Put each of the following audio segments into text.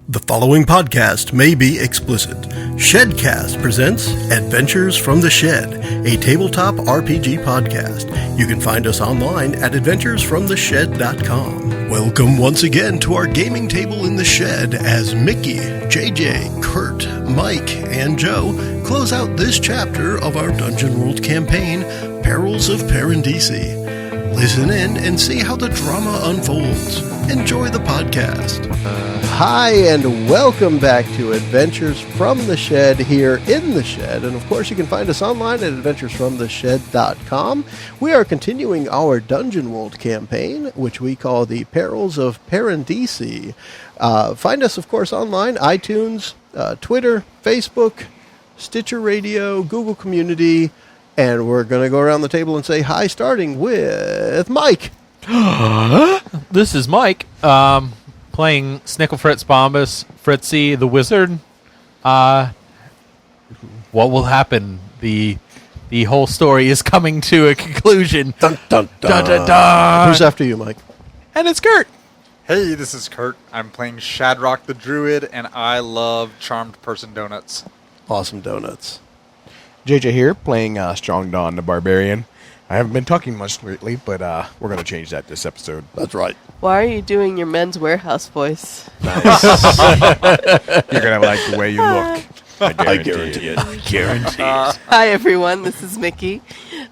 The following podcast may be explicit. Shedcast presents Adventures from the Shed, a tabletop RPG podcast. You can find us online at adventuresfromtheshed.com. Welcome once again to our gaming table in the shed as Mickie, JJ, Kurt, Mike, and Joe close out this chapter of our Dungeon World campaign, Perils of Parandisi. Listen in and see how the drama unfolds. Enjoy the podcast. Hi, and welcome back to Adventures from the Shed here in the Shed. And of course, you can find us online at adventuresfromtheshed.com. We are continuing our Dungeon World campaign, which we call the Perils of Parandisi. Find us, of course, online, iTunes, Twitter, Facebook, Stitcher Radio, Google Community, and we're going to go around the table and say hi, starting with Mike. This is Mike, playing Snickle Fritz Bombus, Fritzy the Wizard. What will happen? The whole story is coming to a conclusion. Dun, dun, dun. Dun, dun, dun. Who's after you, Mike? And it's Kurt. Hey, this is Kurt. I'm playing Shadrock the Druid, and I love Charmed Person Donuts. Awesome donuts. JJ here, playing Strong Dawn the Barbarian. I haven't been talking much lately, but we're going to change that this episode. That's right. Why are you doing your Men's Warehouse voice? Nice. You're going to like the way you look. I guarantee it. I guarantee it. Hi, everyone. This is Mickie.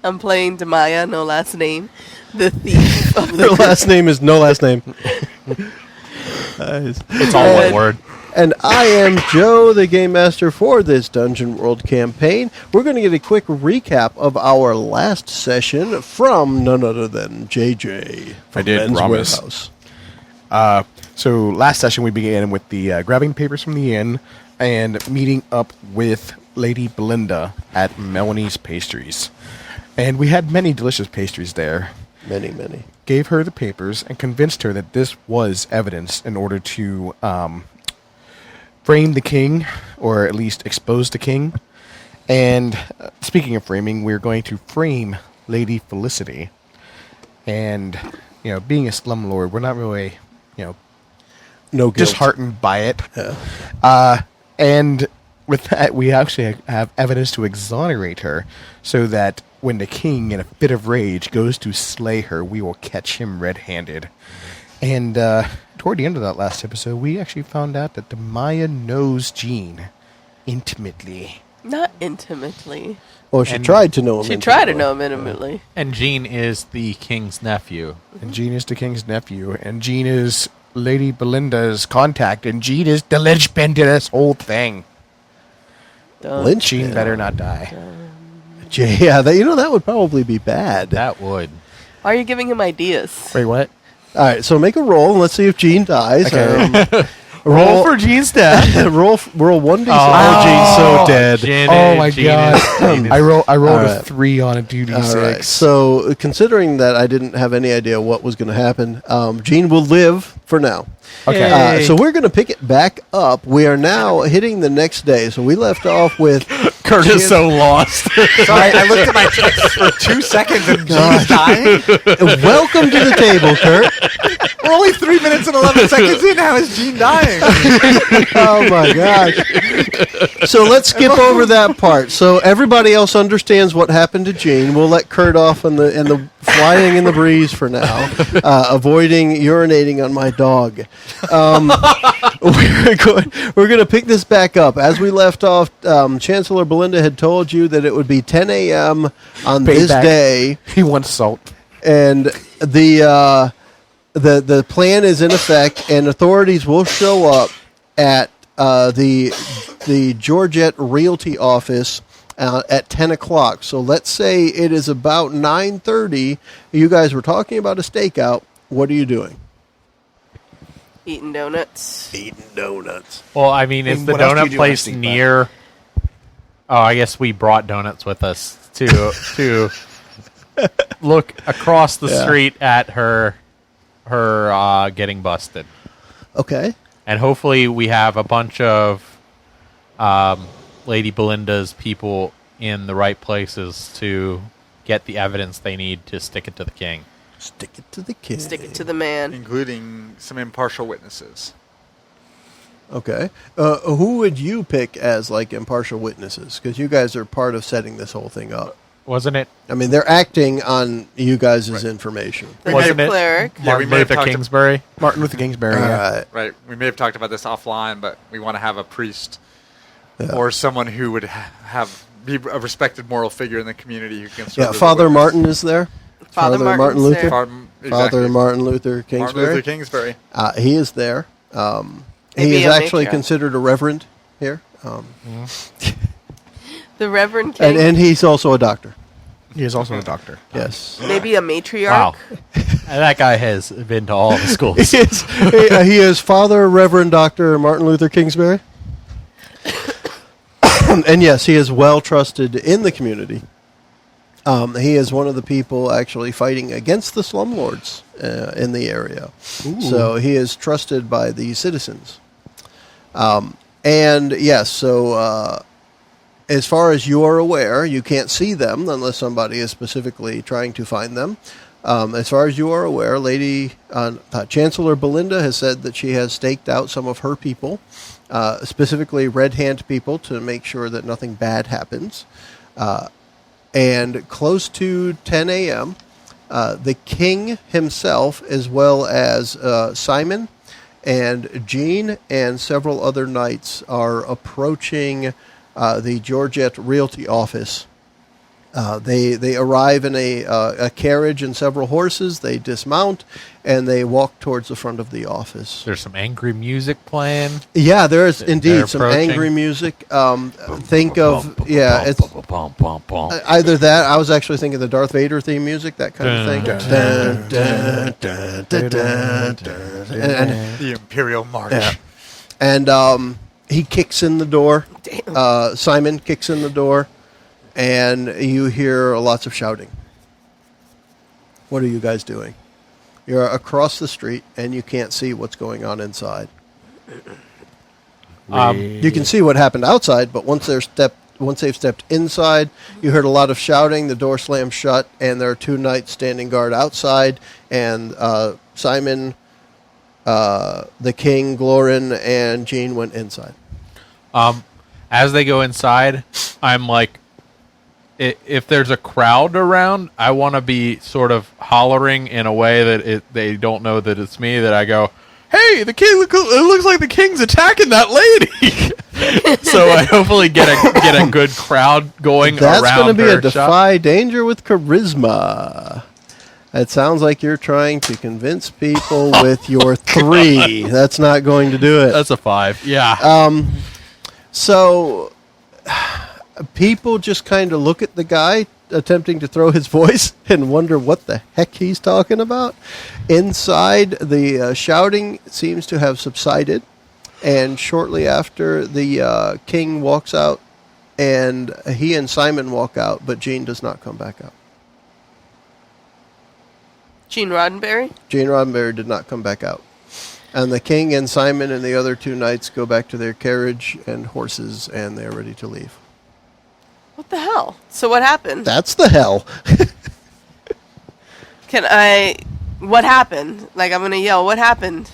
I'm playing Demaya, no last name, the thief of Her the... last name is no last name. It's all one word. And I am Joe, the Game Master for this Dungeon World campaign. We're going to get a quick recap of our last session from none other than JJ from I did Men's promise. Warehouse. So last session we began with the grabbing papers from the inn and meeting up with Lady Belinda at Melanie's Pastries. And we had many delicious pastries there. Many, many. Gave her the papers and convinced her that this was evidence in order to... frame the king, or at least expose the king. And speaking of framing, we're going to frame Lady Felicity. And, being a slumlord, we're not really, No guilt. disheartened by it. Yeah. And with that, we actually have evidence to exonerate her, so that when the king, in a fit of rage, goes to slay her, we will catch him red-handed. And toward the end of that last episode, we actually found out that the Maya knows Jean intimately. Not intimately. Well, she And tried to know him. She tried to know him intimately. And Jean is the king's nephew. And Jean is the king's nephew. And Jean is Lady Belinda's contact. And Jean is the linchpin to this whole thing. Lynch. Jean better not die. Yeah, that would probably be bad. That would. Why are you giving him ideas? Wait, what? All right, so make a roll, and let's see if Jean dies. Okay. Roll for Jean's death. roll 1d6. Oh, Jean's so dead. Oh my god! I rolled right. a 3 on a 2d6. All right. So, considering that I didn't have any idea what was going to happen, Jean will live for now. Okay. Yay. So we're going to pick it back up. We are now hitting the next day. So we left off with Kurt is so lost. Sorry, I looked at my text for 2 seconds and Jean's dying. welcome to the table, Kurt. We're only 3 minutes and 11 seconds in. How is Jean dying? Oh my gosh. So let's skip over that part. So everybody else understands what happened to Jean. We'll let Kurt off in the flying in the breeze for now, avoiding urinating on my dog. We're going to pick this back up. As we left off, Chancellor Belinda had told you that it would be 10 a.m. on this day. He wants salt. And the plan is in effect, and authorities will show up at the Georgette Realty office at 10 o'clock. So let's say it is about 9:30. You guys were talking about a stakeout. What are you doing? Eating donuts. Eating donuts. Well, I mean, is And the what else do you donut do on a place steak near... Oh, I guess we brought donuts with us to look across the street at her getting busted. Okay. And hopefully we have a bunch of Lady Belinda's people in the right places to get the evidence they need to stick it to the king. Stick it to the kid. Stick it to the man. Including some impartial witnesses. Okay. Who would you pick as like impartial witnesses? Because you guys are part of setting this whole thing up. Wasn't it I mean, they're acting on you guys' information. The Wasn't it- cleric. Yeah, we Martin may have Luther talked Kingsbury? Martin Luther Kingsbury. All yeah. right. Right. We may have talked about this offline, but we want to have a priest Yeah. or someone who would be a respected moral figure in the community who can serve Yeah, as a Father witness. Martin is there. Father Martin Martin's Luther. there. Father Martin Luther Kingsbury. Martin Luther Kingsbury. He is there. Maybe He is a actually matriarch. considered a reverend here. The Reverend King. And he's also a doctor. He is also a doctor. Yes. Maybe a matriarch. Wow. And that guy has been to all the schools. He is Father Reverend Dr. Martin Luther Kingsbury. And yes, he is well trusted in the community. He is one of the people actually fighting against the slumlords in the area. So he is trusted by the citizens. And yes, so as far as you are aware, you can't see them unless somebody is specifically trying to find them. As far as you are aware, Lady Chancellor Belinda has said that she has staked out some of her people, specifically Red Hand people, to make sure that nothing bad happens. And close to 10 a.m., the king himself, as well as Simon and Jean and several other knights, are approaching the Georgette Realty office. They arrive in a carriage and several horses. They dismount and they walk towards the front of the office. There's some angry music playing. Yeah, there is They're indeed some approaching. angry music. Think of it's either that. I was actually thinking the Darth Vader theme music, that kind of thing. Dun, Dun, dun, dun, dun, dun, dun. And The Imperial March. yeah. And he kicks in the door. Simon kicks in the door, and you hear lots of shouting. What are you guys doing? You're across the street, and you can't see what's going on inside. You can see what happened outside, but once they've stepped inside, you heard a lot of shouting. The door slammed shut, and there are two knights standing guard outside. And Simon, the king, Glorin, and Jean went inside. As they go inside, I'm like, if there's a crowd around, I want to be sort of hollering in a way that they don't know that it's me, that I go, hey, the king, it looks like the king's attacking that lady. So I hopefully get a good crowd going That's around going to be her a defy danger with charisma. It sounds like you're trying to convince people with your 3. That's not going to do it. That's a 5. Yeah. So people just kind of look at the guy attempting to throw his voice and wonder what the heck he's talking about. Inside, the shouting seems to have subsided, and shortly after, the king walks out, and he and Simon walk out, but Jean does not come back out. Gene Roddenberry. Jean Roddenberry did not come back out. And the king and Simon and the other two knights go back to their carriage and horses, and they're ready to leave. What the hell? So what happened? That's the hell. What happened? Like, I'm going to yell, what happened?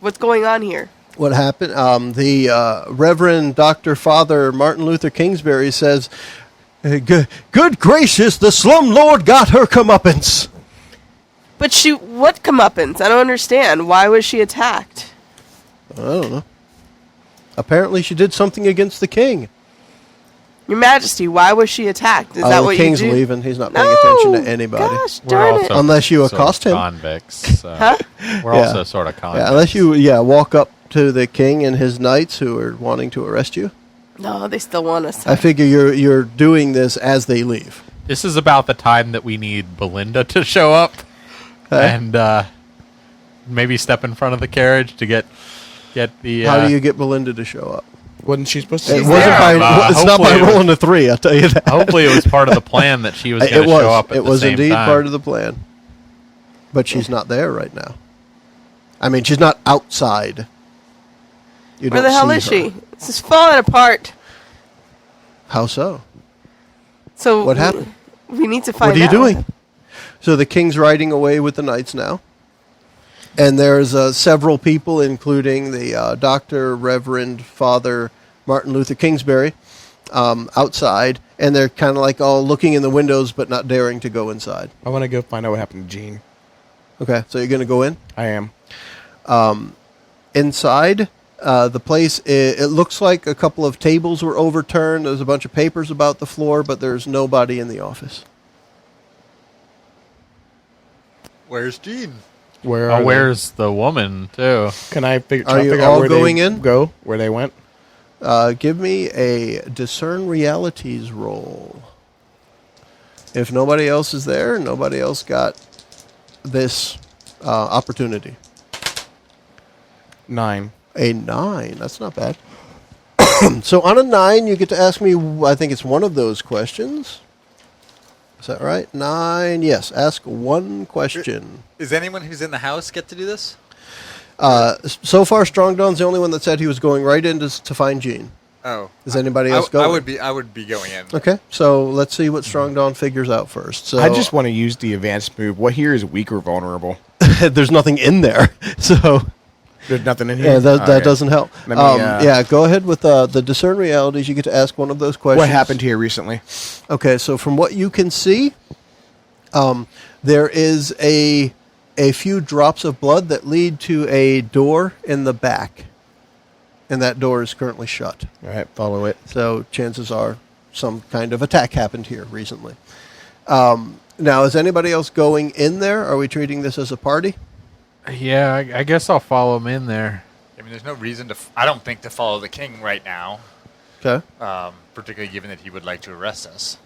What's going on here? What happened? The Reverend Dr. Father Martin Luther Kingsbury says, good gracious, the slumlord got her comeuppance. But what comeuppance? I don't understand. Why was she attacked? I don't know. Apparently she did something against the king. Your Majesty, why was she attacked? Is that The what king's you do? leaving. He's not paying attention to anybody. Gosh darn it. Unless you sort of accost him. Convicts. Huh? We're Yeah. also sort of convicts. Yeah, unless you walk up to the king and his knights who are wanting to arrest you. No, they still want us. I figure you're doing this as they leave. This is about the time that we need Belinda to show up and maybe step in front of the carriage to get the. How do you get Belinda to show up? Wasn't she supposed to? It She's wasn't there. by, it's not by Hopefully it was- rolling a 3, I'll tell you that. Hopefully, it was part of the plan that she was going It to show up. was. At It the was same indeed time. part of the plan. But she's not there right now. I mean, she's not outside. You Where don't the hell see is her. she? This is falling apart. How so? So What happened? We need to find out. What are you doing? So the king's riding away with the knights now. And there's several people, including the Dr. Reverend Father Martin Luther Kingsbury, outside, and they're kind of like all looking in the windows but not daring to go inside. I want to go find out what happened to Gene. Okay, so you're going to go in? I am. Inside, the place, it looks like a couple of tables were overturned. There's a bunch of papers about the floor, but there's nobody in the office. Where's Gene? Where's the woman, too? Can I figure Are you out all where going they in? Go where they went? Give me a discern realities roll. If nobody else is there, nobody else got this opportunity. 9. A 9. That's not bad. So on a 9, you get to ask me, I think it's one of those questions. Is that right? 9. Yes. Ask one question. Is anyone who's in the house get to do this? So far, Strong Dawn's the only one that said he was going right in to find Gene. Oh. Is anybody else going? I would be going in. Okay. So let's see what Strong Dawn figures out first. So I just want to use the advanced move. What here is weak or vulnerable? there's nothing in there. So There's nothing in here? yeah, that Okay. doesn't help. Let me, Yeah, go ahead with the discern realities. You get to ask one of those questions. What happened here recently? Okay, so from what you can see, there is a few drops of blood that lead to a door in the back, and that door is currently shut. All right, follow it. So chances are some kind of attack happened here recently. Now, is anybody else going in there? Are we treating this as a party? Yeah, I guess I'll follow him in there. I mean, there's no reason I don't think, to follow the king right now, Okay, particularly given that he would like to arrest us.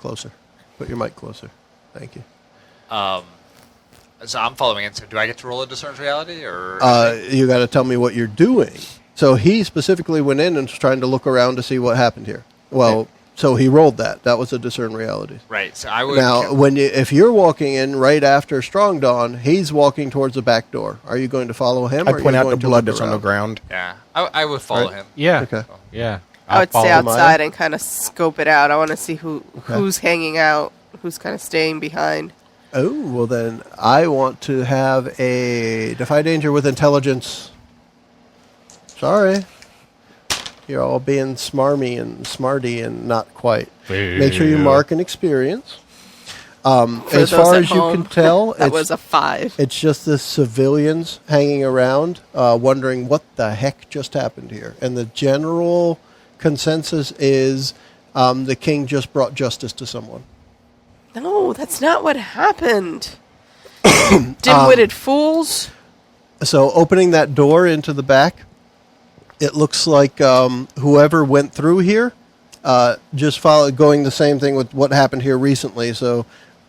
closer. Put your mic closer. Thank you. So I'm following in. So do I get to roll a discern reality, or? You got to tell me what you're doing. So he specifically went in and was trying to look around to see what happened here. Well, so he rolled that. That was a discern realities. Right. So I would. Now, if you're walking in right after Strong Dawn, he's walking towards the back door. Are you going to follow him? I or are point you out going the to blood look that's on the around? ground. Yeah, I would follow Right. him. Yeah. Okay. Yeah. I would stay follow Maya. outside and kind of scope it out. I want to see who's hanging out, who's kind of staying behind. Oh, well then, I want to have a defy danger with intelligence. Sorry. You're all being smarmy and smarty and not quite. Make sure you mark an experience. As those far at as you home, can tell, That was a 5. it's just the civilians hanging around, wondering what the heck just happened here. And the general consensus is the king just brought justice to someone. No, that's not what happened. Dim-witted fools. So opening that door into the back, it looks like whoever went through here just going the same thing with what happened here recently. So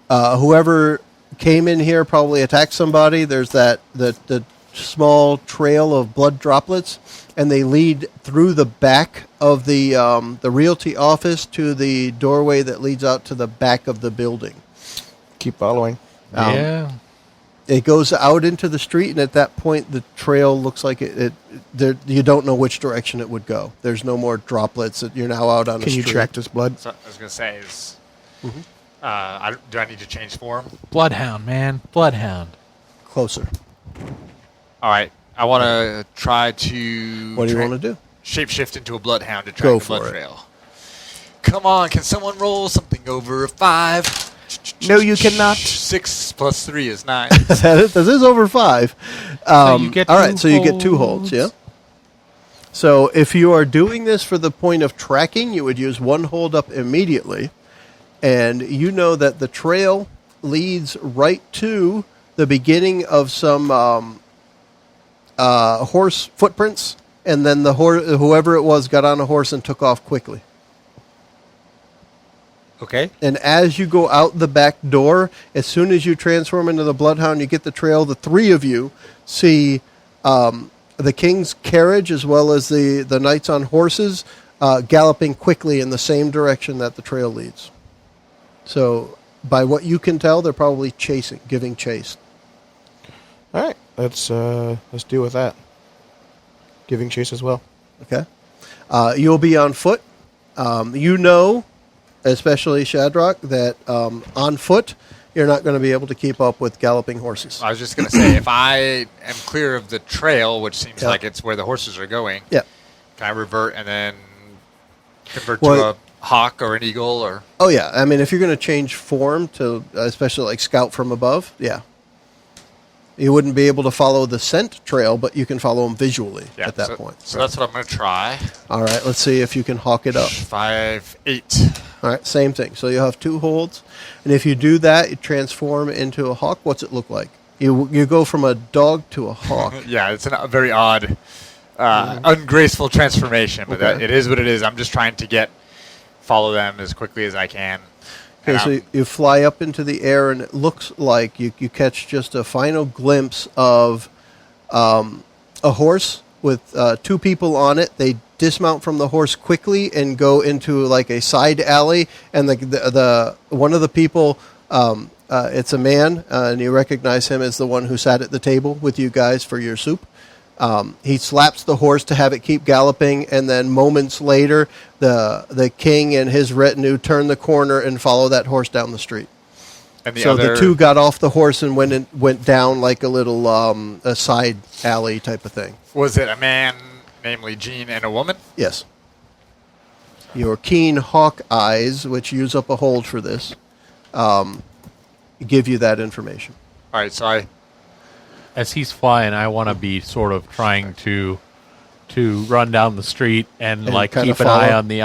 whoever came in here probably attacked somebody. There's the small trail of blood droplets, and they lead through the back of the realty office to the doorway that leads out to the back of the building. Keep following. Yeah. It goes out into the street, and at that point, the trail looks like you don't know which direction it would go. There's no more droplets. You're now out on the Can street. you track this blood? So I was gonna say is. Do I need to change form? Bloodhound, man. Bloodhound. Closer. All right. I want to try to. What do you want to do? Shapeshift into a bloodhound to track Go the blood for it. trail. Come on, can someone roll something over a 5? No, you cannot. 6 plus 3 is 9. That is over 5. you get all two right, so you get 2 holds, yeah? So if you are doing this for the point of tracking, you would use 1 hold up immediately. And you know that the trail leads right to the beginning of some horse footprints, and then whoever it was got on a horse and took off quickly. Okay. And as you go out the back door, as soon as you transform into the Bloodhound, you get the trail. The 3 of you see the king's carriage as well as the knights on horses galloping quickly in the same direction that the trail leads. So by what you can tell, they're probably giving chase. All right, let's deal with that. Giving chase as well. Okay. You'll be on foot. You know, especially Shadrach, that on foot you're not going to be able to keep up with galloping horses. I was just going to say, if I am clear of the trail, which seems Yeah. like it's where the horses are going, Yeah. can I revert and then convert Well- to a hawk or an eagle? Or Oh, yeah. I mean, if you're going to change form to, especially like scout from above, yeah. You wouldn't be able to follow the scent trail, but you can follow them visually at that point. So that's what I'm going to try. All right, let's see if you can hawk it up. 5, 8. All right, same thing. So you'll have 2 holds. And if you do that, you transform into a hawk. What's it look like? You go from a dog to a hawk. Yeah, it's a very odd, ungraceful transformation, but Okay. it is what it is. I'm just trying to follow them as quickly as I can. Okay, And so I'm- you fly up into the air, and it looks like you catch just a final glimpse of a horse with 2 people on it. They dismount from the horse quickly and go into like a side alley. And the one of the people, it's a man, and you recognize him as the one who sat at the table with you guys for your soup. He slaps the horse to have it keep galloping, and then moments later, the king and his retinue turn the corner and follow that horse down the street. and So the 2 got off the horse and went down like a little a side alley type of thing. Was it a man, namely Gene, and a woman? Yes. Your keen hawk eyes, which use up a hold for this, give you that information. All right, so As he's flying, I want to be sort of trying to run down the street and like kinda keep an eye follow. on the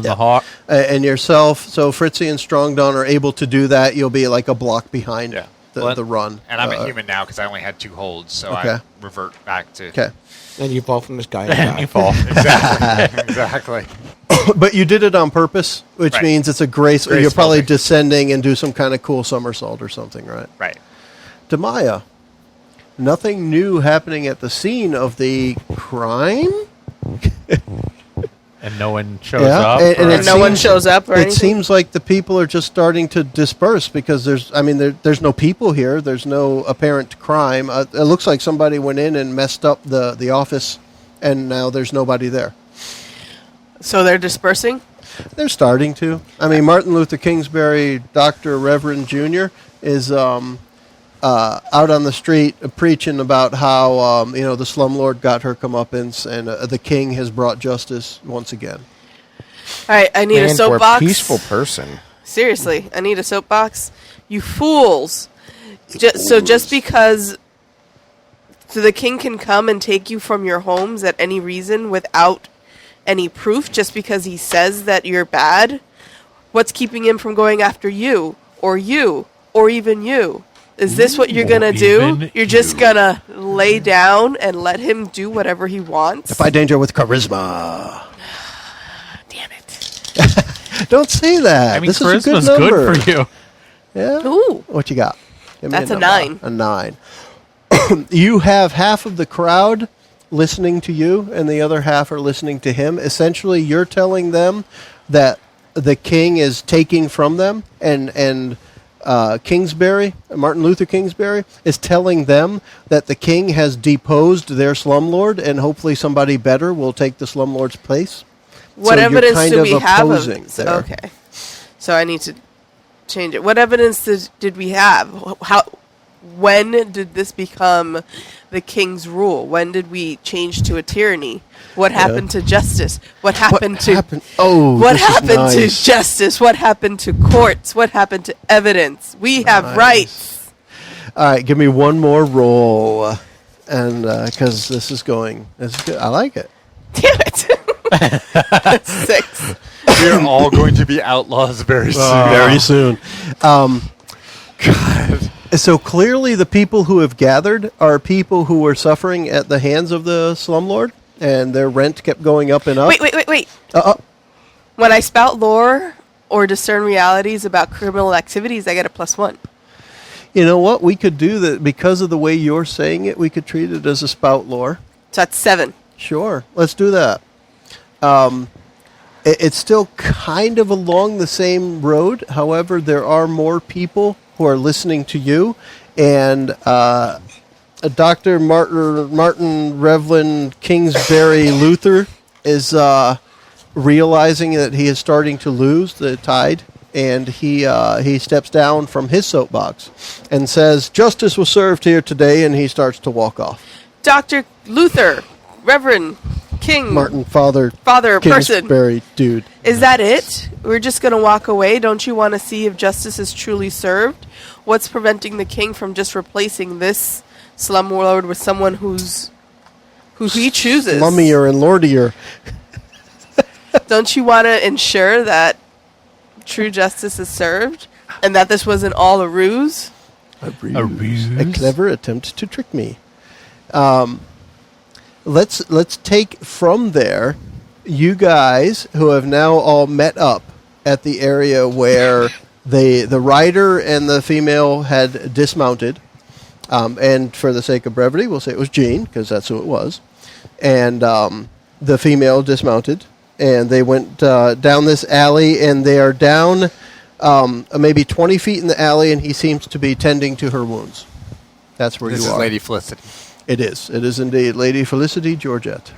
Yeah. hawk. And yourself, so Fritzy and Strong Dawn are able to do that. You'll be like a block behind Yeah. the run. and I'm a human now because I only had 2 holds, so I Okay. revert back to Okay. And you fall from the sky. And you fall. exactly, exactly. But you did it on purpose, which Right. means it's a grace. You're Graceful probably thing. descending and do some kind of cool somersault or something, right? Right. Demaya, nothing new happening at the scene of the crime? And no one shows Yeah, up. and or- it No one seems- shows up or It anything? seems like the people are just starting to disperse because there's no people here. There's no apparent crime. It looks like somebody went in and messed up the office, and now there's nobody there. So they're dispersing? They're starting to. I mean, Martin Luther Kingsbury, Dr. Reverend Jr., is out on the street preaching about how the slumlord got her comeuppance, and the king has brought justice once again. All right, I need a Man, for soapbox. a peaceful person. Seriously, I need a soapbox. You fools. So just because the king can come and take you from your homes at any reason without any proof, just because he says that you're bad, what's keeping him from going after you, or even you? Is this what you're going to do? Even You're just you. going to lay down and let him do whatever he wants? Defy danger with charisma. Damn it. Don't say that. I mean, this is a good charisma's number. good for you. Yeah. Ooh. What you got? Give me That's a number. 9. A 9. You have half of the crowd listening to you, and the other half are listening to him. Essentially, you're telling them that the king is taking from them, and Kingsbury, Martin Luther Kingsbury, is telling them that the king has deposed their slumlord, and hopefully somebody better will take the slumlord's place. What So you're evidence kind do of we have opposing of there. Okay. So I need to change it. What evidence did we have? When did this become the king's rule? When did we change to a tyranny? What happened to justice? What happened to Oh, what this is happened nice. to justice? What happened to courts? What happened to evidence? We have Nice. rights. All right, give me one more roll, and because this is good. I like it. Damn it. 6. We're all going to be outlaws very soon. Very soon. God. So clearly, the people who have gathered are people who were suffering at the hands of the slumlord, and their rent kept going up and up. Wait. Uh-uh. When I spout lore or discern realities about criminal activities, I get a +1. You know what? We could do that because of the way you're saying it. We could treat it as a spout lore. So that's 7. Sure, let's do that. It's still kind of along the same road. However, there are more people who are listening to you, and Dr. Martin Reverend Kingsbury Luther is realizing that he is starting to lose the tide and he steps down from his soapbox and says, "Justice was served here today," and he starts to walk off. Dr. Luther, Reverend King, Martin, Father person. Kingsbury, dude. Is that it? We're just going to walk away? Don't you want to see if justice is truly served? What's preventing the king from just replacing this slumlord with someone who he chooses? Slummier and lordier. Don't you want to ensure that true justice is served and that this wasn't all a ruse? A clever attempt to trick me. Let's take from there. You guys who have now all met up at the area where the rider and the female had dismounted, and for the sake of brevity, we'll say it was Jean because that's who it was, and the female dismounted, and they went down this alley, and they are down maybe 20 feet in the alley, and he seems to be tending to her wounds. That's where This you is are. Lady Felicity. It is. It is indeed Lady Felicity Georgette.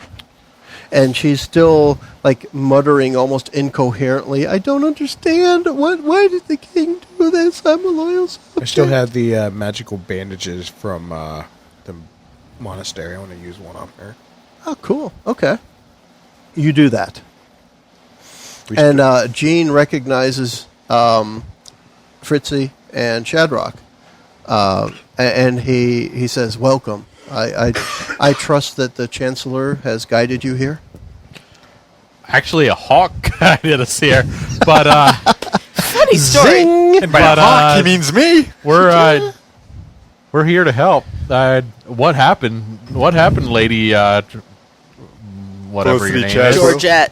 And she's still, like, muttering almost incoherently, "I don't understand. Why did the king do this? I'm a loyal subject." I still have the magical bandages from the monastery. I want to use one on her. Oh, cool. Okay. You do that. And Jean recognizes Fritzy and Shadrock. And he says, "Welcome. I trust that the Chancellor has guided you here." Actually, a hawk guided us here, but Funny story. Zing! And by But, hawk, he means me. we're here to help. What happened? What happened, Lady? Whatever your Felicity name is. Chadwick. Georgette.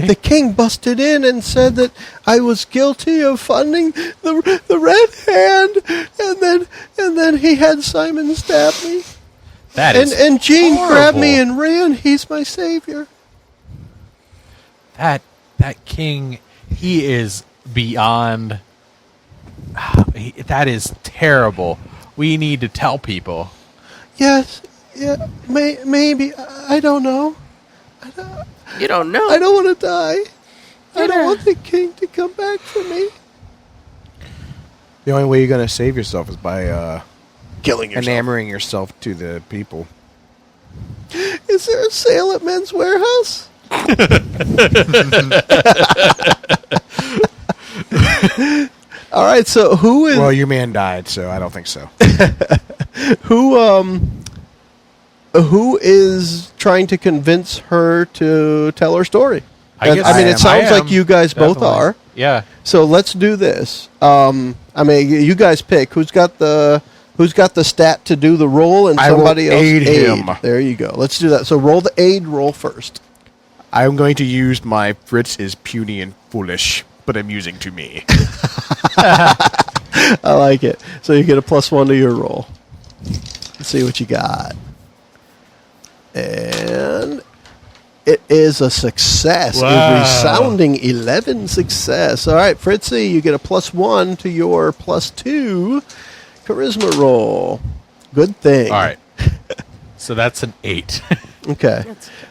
The king busted in and said that I was guilty of funding the Red Hand, and then he had Simon stab me. That is And Jean grabbed me horrible. and ran. He's my savior. That king, he is beyond. That is terrible. We need to tell people. Yes, yeah, maybe. I don't know. You don't know. I don't want to die. I Yeah. don't want the king to come back for me. The only way you're going to save yourself is by Killing enamoring yourself to the people. Is there a sale at Men's Warehouse? All right, so who is Well, your man died, so I don't think so. who is trying to convince her to tell her story? I guess mean, I it am. sounds I like am, you guys both definitely. are. Yeah. So let's do this. I mean, you guys pick who's got the stat to do the roll, and I will somebody else aid him. There you go. Let's do that. So roll the aid roll first. I'm going to use my Fritz is puny and foolish, but amusing to me. I like it. So you get a +1 to your roll. Let's see what you got. And it is a success. Wow. A resounding 11 success. All right, Fritzy, you get a +1 to your +2 charisma roll. Good thing. All right. So that's an 8. Okay.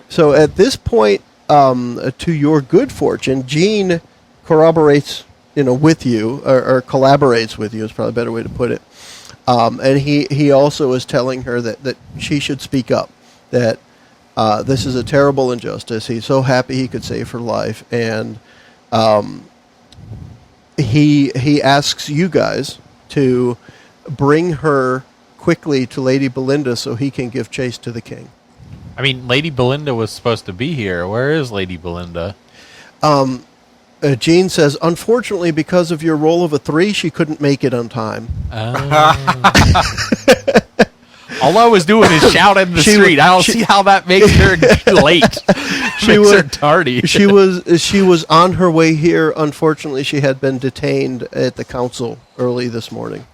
So at this point, to your good fortune, Jean corroborates, with you, or collaborates with you is probably a better way to put it. And he also is telling her that she should speak up, that this is a terrible injustice. He's so happy he could save her life, and he asks you guys to bring her quickly to Lady Belinda so he can give chase to the king. I mean, Lady Belinda was supposed to be here. Where is Lady Belinda? Jean says, unfortunately, because of your roll of a 3, she couldn't make it on time. All I was doing is shout in the She- street. I don't she- see how that makes her late. Makes her tardy. She was on her way here. Unfortunately, she had been detained at the council early this morning,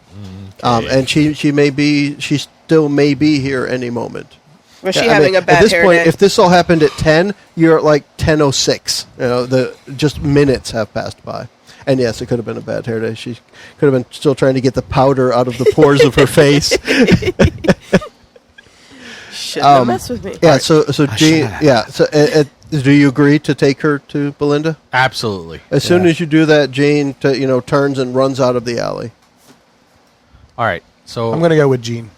and she still may be here any moment. Was she Yeah, I having mean, a bad at this hair point, day? if this all happened at 10, you're at like 10:06. Just minutes have passed by. And yes, it could have been a bad hair day. She could have been still trying to get the powder out of the pores of her face. Shouldn't have messed with me. Yeah, so Jean, should've. yeah, so Do you agree to take her to Belinda? Absolutely. As soon as you do that, Jane turns and runs out of the alley. All right. So I'm going to go with Jean.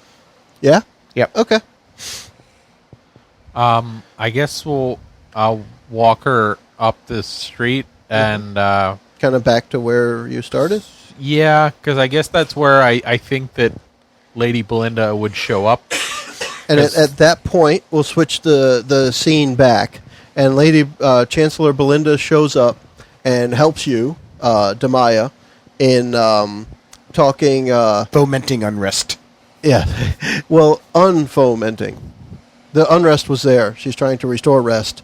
Yeah? Yep. Okay. I guess I'll walk her up the street and Kind of back to where you started? yeah, because I guess that's where I think that Lady Belinda would show up. And at that point, we'll switch the scene back. And Lady Chancellor Belinda shows up and helps you, Demaya, in talking... Fomenting unrest. yeah, well, unfomenting. The unrest was there. She's trying to restore rest.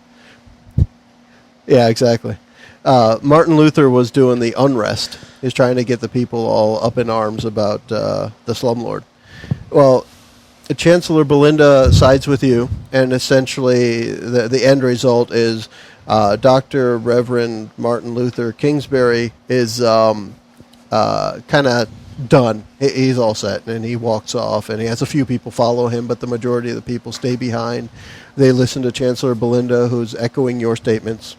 Yeah, exactly. Martin Luther was doing the unrest. He's trying to get the people all up in arms about the slumlord. Well... Chancellor Belinda sides with you, and essentially the end result is Dr. Reverend Martin Luther Kingsbury is kind of done. He's all set, and he walks off, and he has a few people follow him, but the majority of the people stay behind. They listen to Chancellor Belinda, who's echoing your statements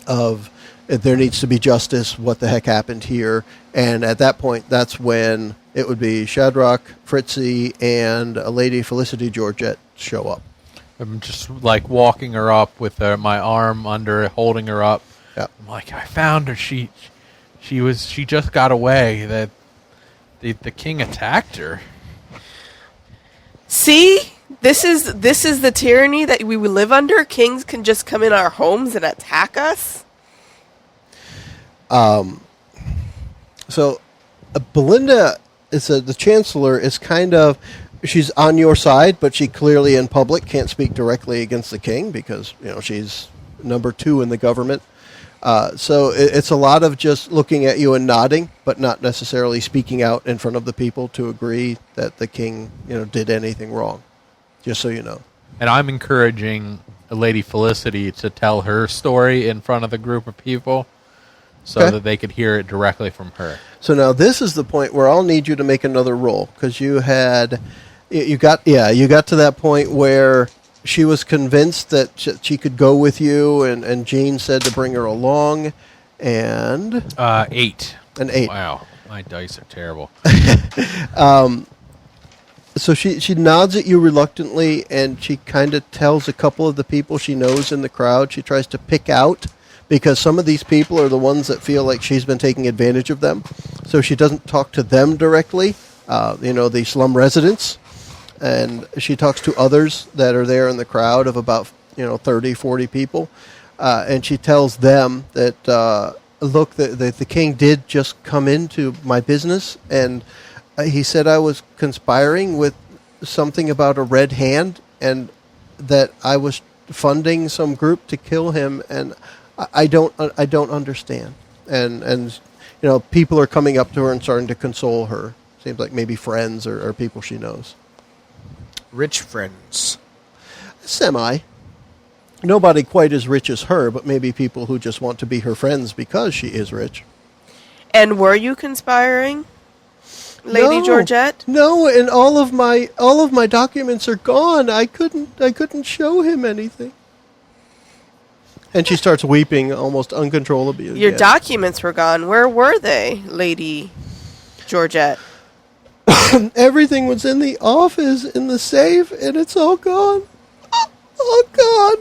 of there needs to be justice, what the heck happened here, and at that point, that's when... It would be Shadrach, Fritzy, and Lady Felicity Georgette show up. I'm just like walking her up with my arm under, holding her up. Yeah. I'm like, I found her. She just got away. That the king attacked her. See, this is the tyranny that we live under. Kings can just come in our homes and attack us. So, Belinda the Chancellor is kind of, she's on your side, but she clearly in public can't speak directly against the king because she's number 2 in the government. So it's a lot of just looking at you and nodding, but not necessarily speaking out in front of the people to agree that the king did anything wrong. Just so you know. And I'm encouraging Lady Felicity to tell her story in front of the group of people, so that they could hear it directly from her. So now this is the point where I'll need you to make another roll, because you got to that point where she was convinced that she could go with you, and Jean said to bring her along, and 8. An 8. Wow, my dice are terrible. So she nods at you reluctantly, and she kind of tells a couple of the people she knows in the crowd. She tries to pick out, because some of these people are the ones that feel like she's been taking advantage of them. So she doesn't talk to them directly, the slum residents. And she talks to others that are there in the crowd of about 30, 40 people. And she tells them that, look, the king did just come into my business, and he said I was conspiring with something about a red hand, and that I was funding some group to kill him, and I don't understand. And people are coming up to her and starting to console her. Seems like maybe friends or people she knows. Rich friends. Semi. Nobody quite as rich as her, but maybe people who just want to be her friends because she is rich. And were you conspiring, Lady Georgette? No, and all of my documents are gone. I couldn't show him anything. And she starts weeping almost uncontrollably. Your again. documents were gone. Where were they, Lady Georgette? Everything was in the office, in the safe, and it's all gone. Oh, God.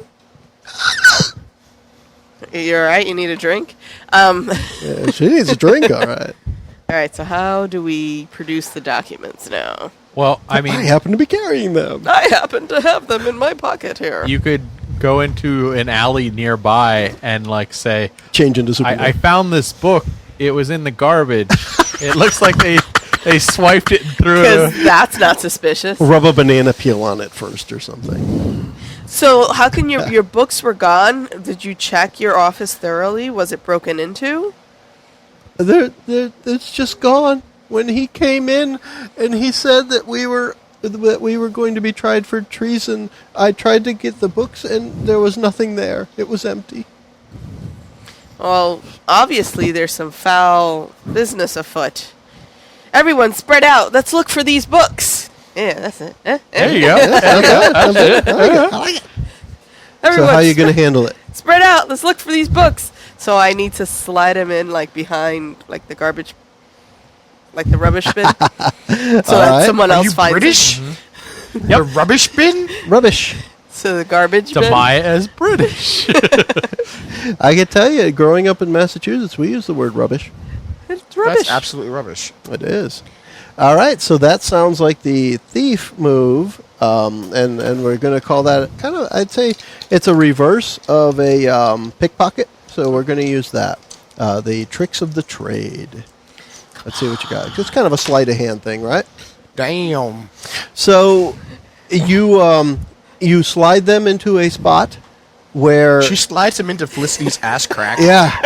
You're all right? You need a drink? Yeah, she needs a drink, all right. All right, so how do we produce the documents now? Well, I mean, I happen to be carrying them. I happen to have them in my pocket here. you could go into an alley nearby and say, Change into Superman. I found this book. It was in the garbage. It looks like they swiped it through. Because that's not suspicious. Rub a banana peel on it first or something. So how can your books were gone? Did you check your office thoroughly? Was it broken into? It's just gone. When he came in and he said that we were going to be tried for treason, I tried to get the books and there was nothing there. It was empty. Well, obviously there's some foul business afoot. Everyone spread out. Let's look for these books. Yeah, that's it. There you go. I like it. Everyone So how are you going to handle it? Spread out. Let's look for these books. So I need to slide them in like behind like the garbage, like the rubbish bin, so that right. someone Are else you finds British? them. The rubbish bin? Rubbish. So the garbage bin. Demaya is British. I can tell you, growing up in Massachusetts, we use the word rubbish. It's rubbish. That's absolutely rubbish. It is. All right, so that sounds like the thief move, and we're going to call that kind of, I'd say it's a reverse of a pickpocket, so we're going to use that. The tricks of the trade. Let's see what you got. It's kind of a sleight of hand thing, right? Damn. So you slide them into a spot where... She slides him into Felicity's ass crack. Yeah.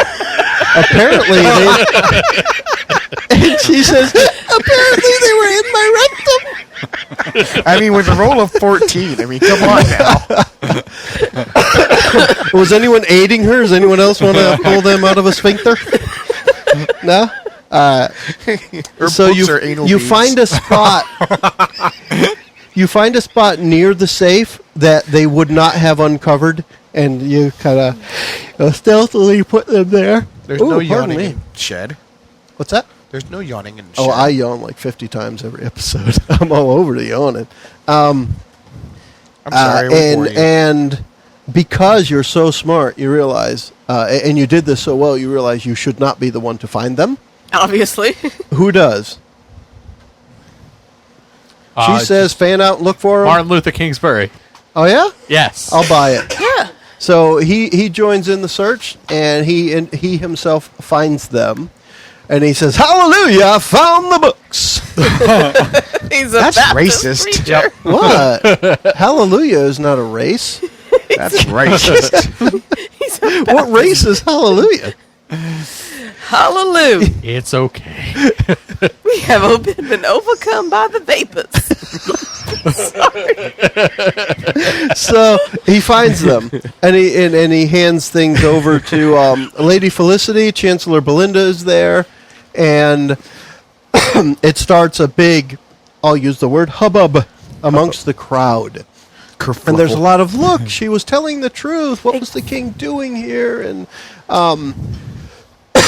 Apparently, and she says, apparently they were in my rectum. I mean, with a roll of 14, I mean, come on now. Was anyone aiding her? Does anyone else want to pull them out of a sphincter? No? Her So boobs are anal you beads. find a spot... You find a spot near the safe that they would not have uncovered, and you kind of stealthily put them there. There's Ooh, no pardon yawning me. in shed. What's that? There's no yawning in shed. Oh, I yawn like 50 times every episode. I'm all over the yawning. I'm sorry. I was boring you. And because you're so smart, you realize, and you did this so well, you realize you should not be the one to find them. Obviously. Who does? She says, fan out and look for them. Martin Luther Kingsbury. Oh, yeah? Yes. I'll buy it. Yeah. So he joins in the search, and he himself finds them. And he says, hallelujah, I found the books. He's a That's Baptist racist. preacher. Yep. What? Hallelujah is not a race. That's racist. He's a What race is hallelujah? Hallelujah. It's okay. We have been overcome by the vapors. So he finds them, and he hands things over to Lady Felicity. Chancellor Belinda is there, and it starts a big, I'll use the word, hubbub amongst the crowd. And there's a lot of, look, she was telling the truth. What was the king doing here? And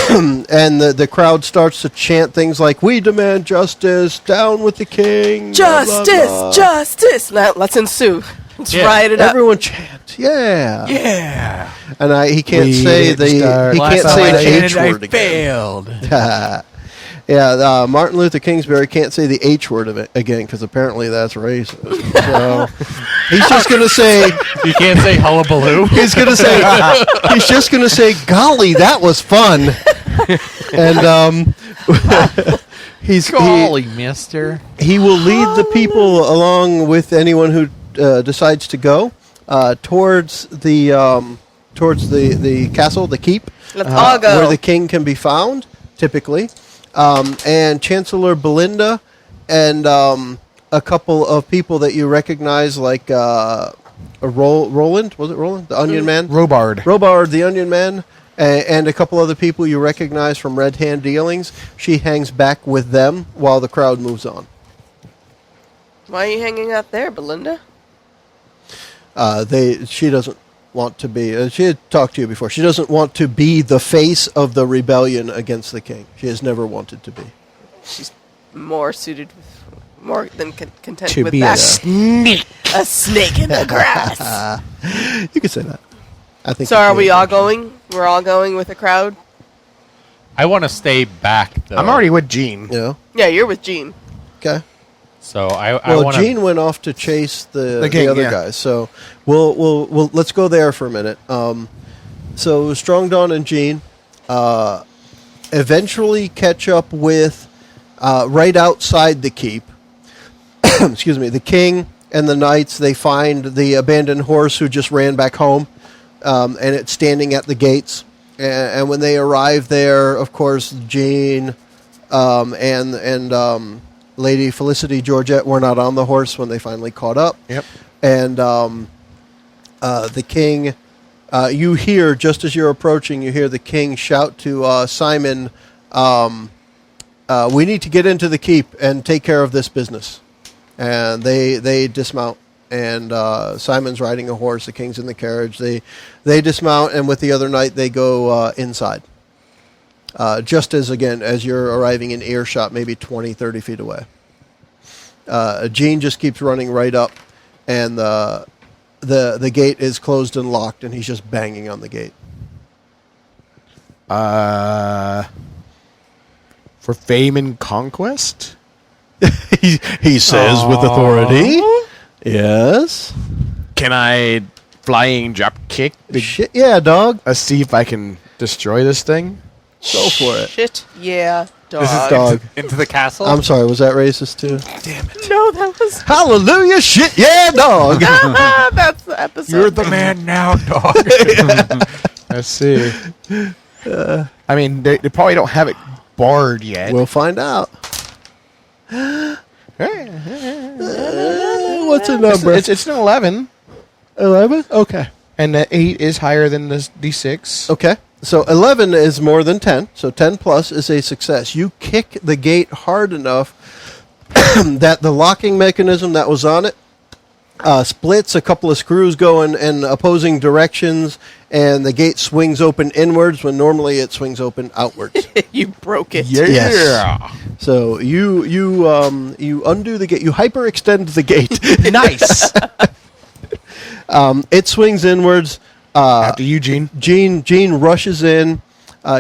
and the crowd starts to chant things like, we demand justice, down with the king. blah, blah, Justice, blah. justice. Now, let's ensue. Let's Yeah. riot it up. Everyone chant, yeah. Yeah. And he can't We say didn't start. he can't say the H word again. failed. Yeah, Martin Luther Kingsbury can't say the H word of it again because apparently that's racist. So he's just gonna say You can't say hullabaloo. he's just gonna say, golly, that was fun. And Golly, mister. he will lead the people along with anyone who decides to go towards the castle, the keep, Let's all go. where the king can be found, typically. And Chancellor Belinda and a couple of people that you recognize, like Roland, was it Roland? The Onion Man? Robard, the Onion Man, and a couple other people you recognize from Red Hand Dealings. She hangs back with them while the crowd moves on. Why are you hanging out there, Belinda? She doesn't want to be, she had talked to you before, she doesn't want to be the face of the rebellion against the king. She has never wanted to be. She's more suited with, more than content To with be that. a snake. A snake in the grass. You could say that. I think. So are we all going? We're all going with the crowd? I want to stay back, though. I'm already with Gene. Yeah. Yeah, you're with Gene. Okay. So I Well, want Gene went off to chase the king, other yeah. guys. So we'll let's go there for a minute. So Strong Dawn and Gene eventually catch up with right outside the keep. Excuse me, the king and the knights. They find the abandoned horse who just ran back home, and it's standing at the gates. And when they arrive there, of course, Gene and Lady Felicity Georgette were not on the horse when they finally caught up. Yep. And the king, you hear, just as you're approaching, you hear the king shout to Simon, we need to get into the keep and take care of this business. And they dismount and Simon's riding a horse. The king's in the carriage. They dismount, and with the other knight, they go inside. Just as you're arriving in earshot, maybe 20, 30 feet away. Jean just keeps running right up, and the gate is closed and locked, and he's just banging on the gate. For fame and conquest? he says with authority. Yes. Can I flying drop kick Shit, yeah, dog. see if I can destroy this thing? Go for it. Shit, yeah, dog. This is dog. Into the castle. I'm sorry, was that racist too? No, that was. Hallelujah, shit, yeah, dog. That's the episode. You're the man now, dog. Let's see. I mean, they probably don't have it barred yet. We'll find out. What's a number? It's an 11. 11? Okay. And the 8 is higher than the D6. Okay. So 11 is more than 10. So 10 plus is a success. You kick the gate hard enough that the locking mechanism that was on it splits. A couple of screws go in opposing directions, and the gate swings open inwards when normally it swings open outwards. You broke it. Yes. So you undo the gate. You hyperextend the gate. Nice. It swings inwards. After Eugene. Gene rushes in.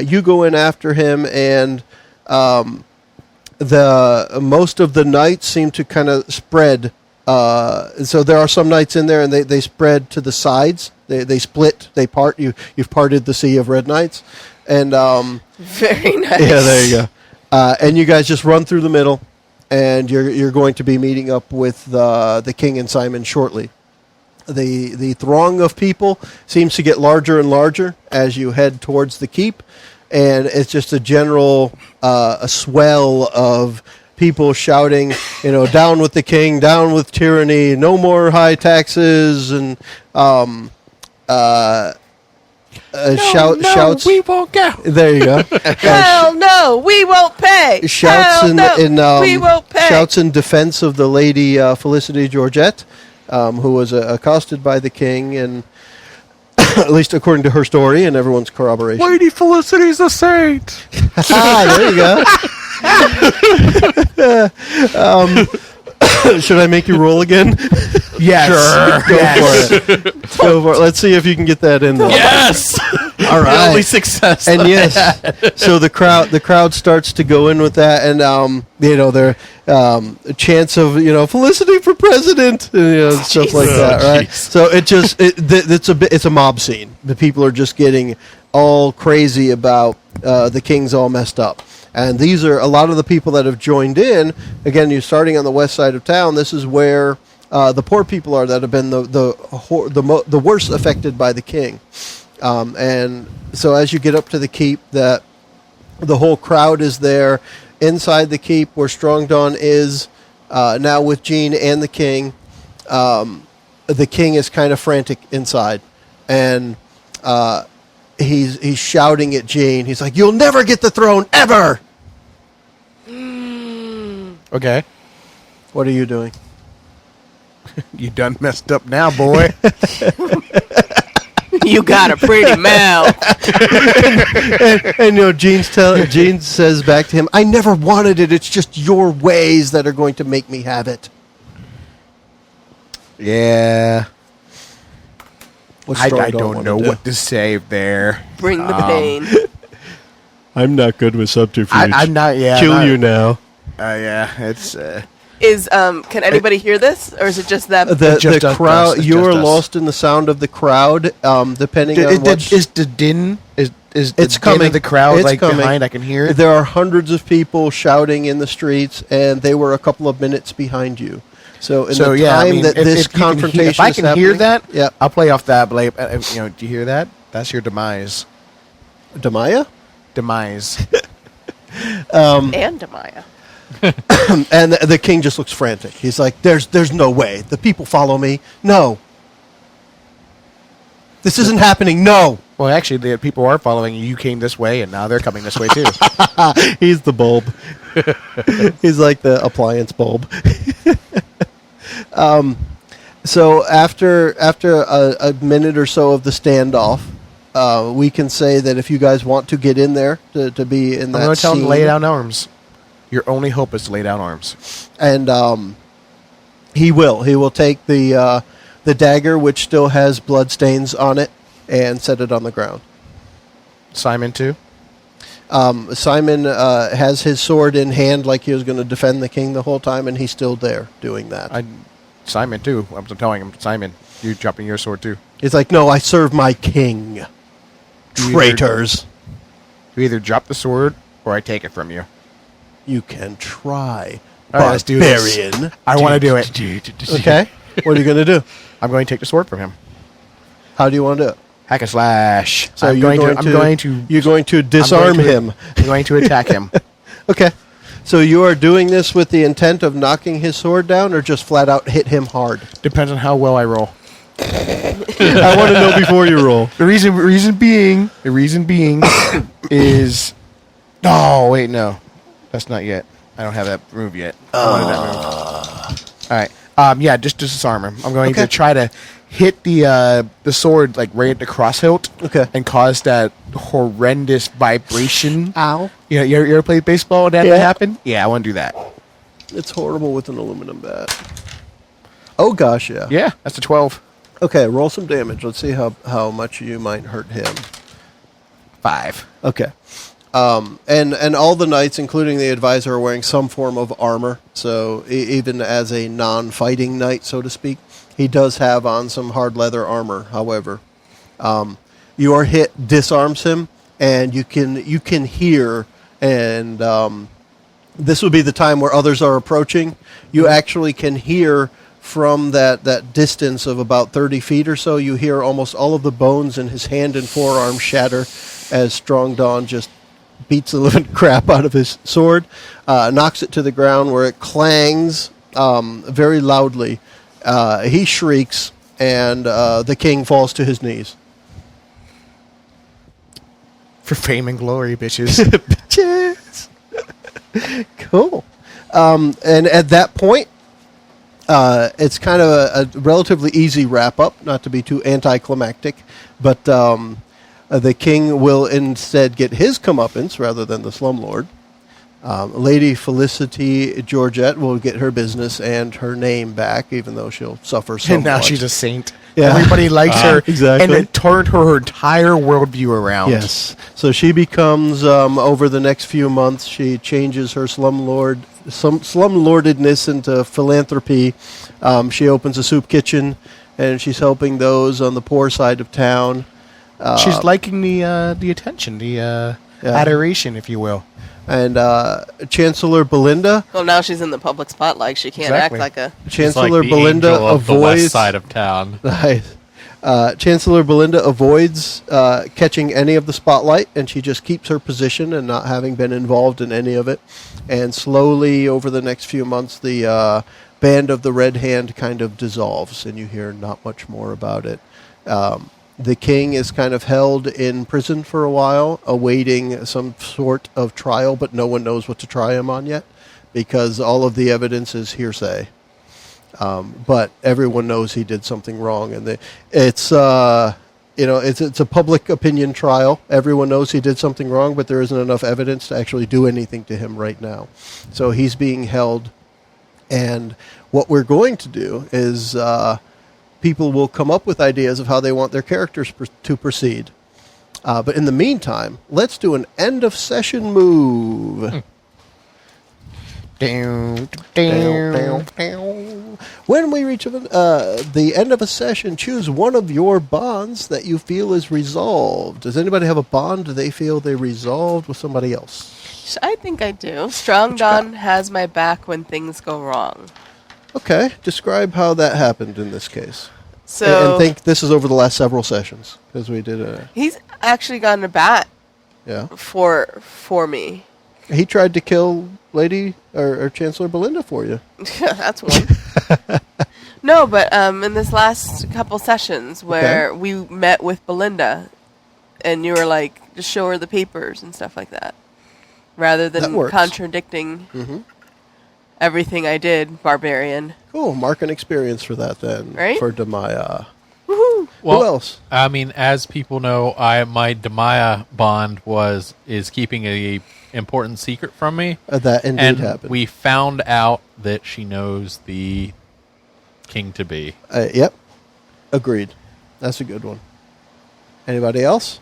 You go in after him, and the most of the knights seem to kind of spread. So there are some knights in there, and they spread to the sides. They split. They part. You've parted the sea of red knights, and Very nice. yeah, there you go. And you guys just run through the middle, and you're going to be meeting up with the king and Simon shortly. The throng of people seems to get larger and larger as you head towards the keep, and it's just a general a swell of people shouting, down with the king, down with tyranny, no more high taxes, and shouts. We won't go. There you go. Hell no, we won't pay. Shouts Hell we won't pay. Shouts in defense of the lady Felicity Georgette, who was accosted by the king, and at least according to her story and everyone's corroboration. Lady Felicity's a saint. There you go. Should I make you roll again? Yes. Go for it. Go for it. Let's see if you can get that in there. Yes. All right. The only success. And yes, so the crowd starts to go in with that, and their chants of Felicity for president, and, stuff like that, right? Jeez. So it's a mob scene. The people are just getting all crazy about the king's all messed up. And these are a lot of the people that have joined in. Again, you're starting on the west side of town. This is where the poor people are that have been the worst affected by the king. And so as you get up to the keep, the whole crowd is there. Inside the keep, where Strong Dawn is now with Jean and the king, the king is kind of frantic inside, and he's shouting at Jean. He's like, "You'll never get the throne, ever!" Okay. What are you doing? You done messed up now, boy. You got a pretty mouth. and Jean says back to him, "I never wanted it. It's just your ways that are going to make me have it." Yeah. What's I Strong Dawn don't wanna know do? what to say there. Bring the pain. I'm not good with subterfuge. I'm not, yeah. Kill I'm you not- now. Yeah, it's... Can anybody hear this, or is it just them? just The us, crowd. it's You just are us. lost in the sound of the crowd. Depending on what Is the din... Is the It's din coming. of the crowd It's like coming. behind? I can hear it. there are hundreds of people shouting in the streets, and they were a couple of minutes behind you. So in the time that this confrontation if I is can hear happening- that, yeah. I'll play off that. But do you hear that? That's your demise. Demaya? Demise. And Demaya. And the king just looks frantic. He's like, "There's no way. The people follow me. No. This isn't happening. No." Well, actually, the people are following you. You came this way, and now they're coming this way too. He's the bulb. He's like the appliance bulb. So after a minute or so of the standoff, we can say that if you guys want to get in there to be in that I'm going to tell him scene, to lay down arms. Your only hope is to lay down arms. and he will take the dagger, which still has blood stains on it, and set it on the ground. Simon, too? Simon has his sword in hand like he was going to defend the king the whole time, and he's still there doing that. Simon, too. I'm telling him, Simon, you dropping your sword, too. He's like, no, I serve my king. Traitors. You either drop the sword, or I take it from you. You can try. All right, let's do this. Barbarian. I want to do it. Okay. What are you going to do? I'm going to take the sword from him. How do you want to do it? Hack and slash. So I'm going to disarm him. I'm going to attack him. Okay. So you are doing this with the intent of knocking his sword down, or just flat out hit him hard? Depends on how well I roll. I want to know before you roll. The reason being is. Oh wait, no, that's not yet. I don't have that move yet. I wanted that move. All right. Yeah, just disarm him. I'm going to try to hit the sword like right at the cross hilt. Okay. And cause that horrendous vibration. Ow. You know, you ever played baseball and that happen? Yeah, I want to do that. It's horrible with an aluminum bat. Oh gosh, yeah. Yeah, that's a 12. Okay, roll some damage. Let's see how much you might hurt him. 5. Okay. And all the knights, including the advisor, are wearing some form of armor. So even as a non-fighting knight, so to speak, he does have on some hard leather armor. However, your hit disarms him, and you can hear, and this would be the time where others are approaching. You actually can hear from that distance of about 30 feet or so. You hear almost all of the bones in his hand and forearm shatter as Strong Dawn just beats the living crap out of his sword, knocks it to the ground where it clangs very loudly. He shrieks, and the king falls to his knees. For fame and glory, bitches. Bitches! Cool. And at that point, it's kind of a relatively easy wrap-up, not to be too anticlimactic, but the king will instead get his comeuppance rather than the slumlord. Lady Felicity Georgette will get her business and her name back, even though she'll suffer somewhat. And now she's a saint. Yeah. Everybody likes her. Exactly. And it turned her entire worldview around. Yes. So she becomes, over the next few months, she changes her slumlordedness into philanthropy. She opens a soup kitchen, and she's helping those on the poor side of town. She's liking the attention, the adoration, if you will. And Chancellor Belinda. Well, now she's in the public spotlight. She can't Exactly. act like a... Chancellor the Belinda angel of the avoids west side of town. Nice. Chancellor Belinda avoids catching any of the spotlight, and she just keeps her position and not having been involved in any of it. And slowly, over the next few months, the band of the Red Hand kind of dissolves, and you hear not much more about it. The king is kind of held in prison for a while, awaiting some sort of trial, but no one knows what to try him on yet, because all of the evidence is hearsay. But everyone knows he did something wrong, and it's a public opinion trial. Everyone knows he did something wrong, but there isn't enough evidence to actually do anything to him right now. So he's being held, and what we're going to do is people will come up with ideas of how they want their characters to proceed. But in the meantime, let's do an end of session move. When we reach the end of a session, choose one of your bonds that you feel is resolved. Does anybody have a bond they feel they resolved with somebody else? I think I do. Strong Dawn has my back when things go wrong. Okay, describe how that happened in this case. So and think this is over the last several sessions, because we did a... He's actually gotten a bat for me. He tried to kill Lady or Chancellor Belinda for you. That's one. No, but in this last couple sessions where we met with Belinda, and you were like, just show her the papers and stuff like that, rather than contradicting. Mm-hmm. everything I did, barbarian. Cool. Mark an experience for that then. Right? For Demaya. Woohoo! Who else? I mean, as people know, my Demaya bond is keeping a important secret from me. That indeed And happened. we found out that she knows the king to be. Yep. Agreed. That's a good one. Anybody else?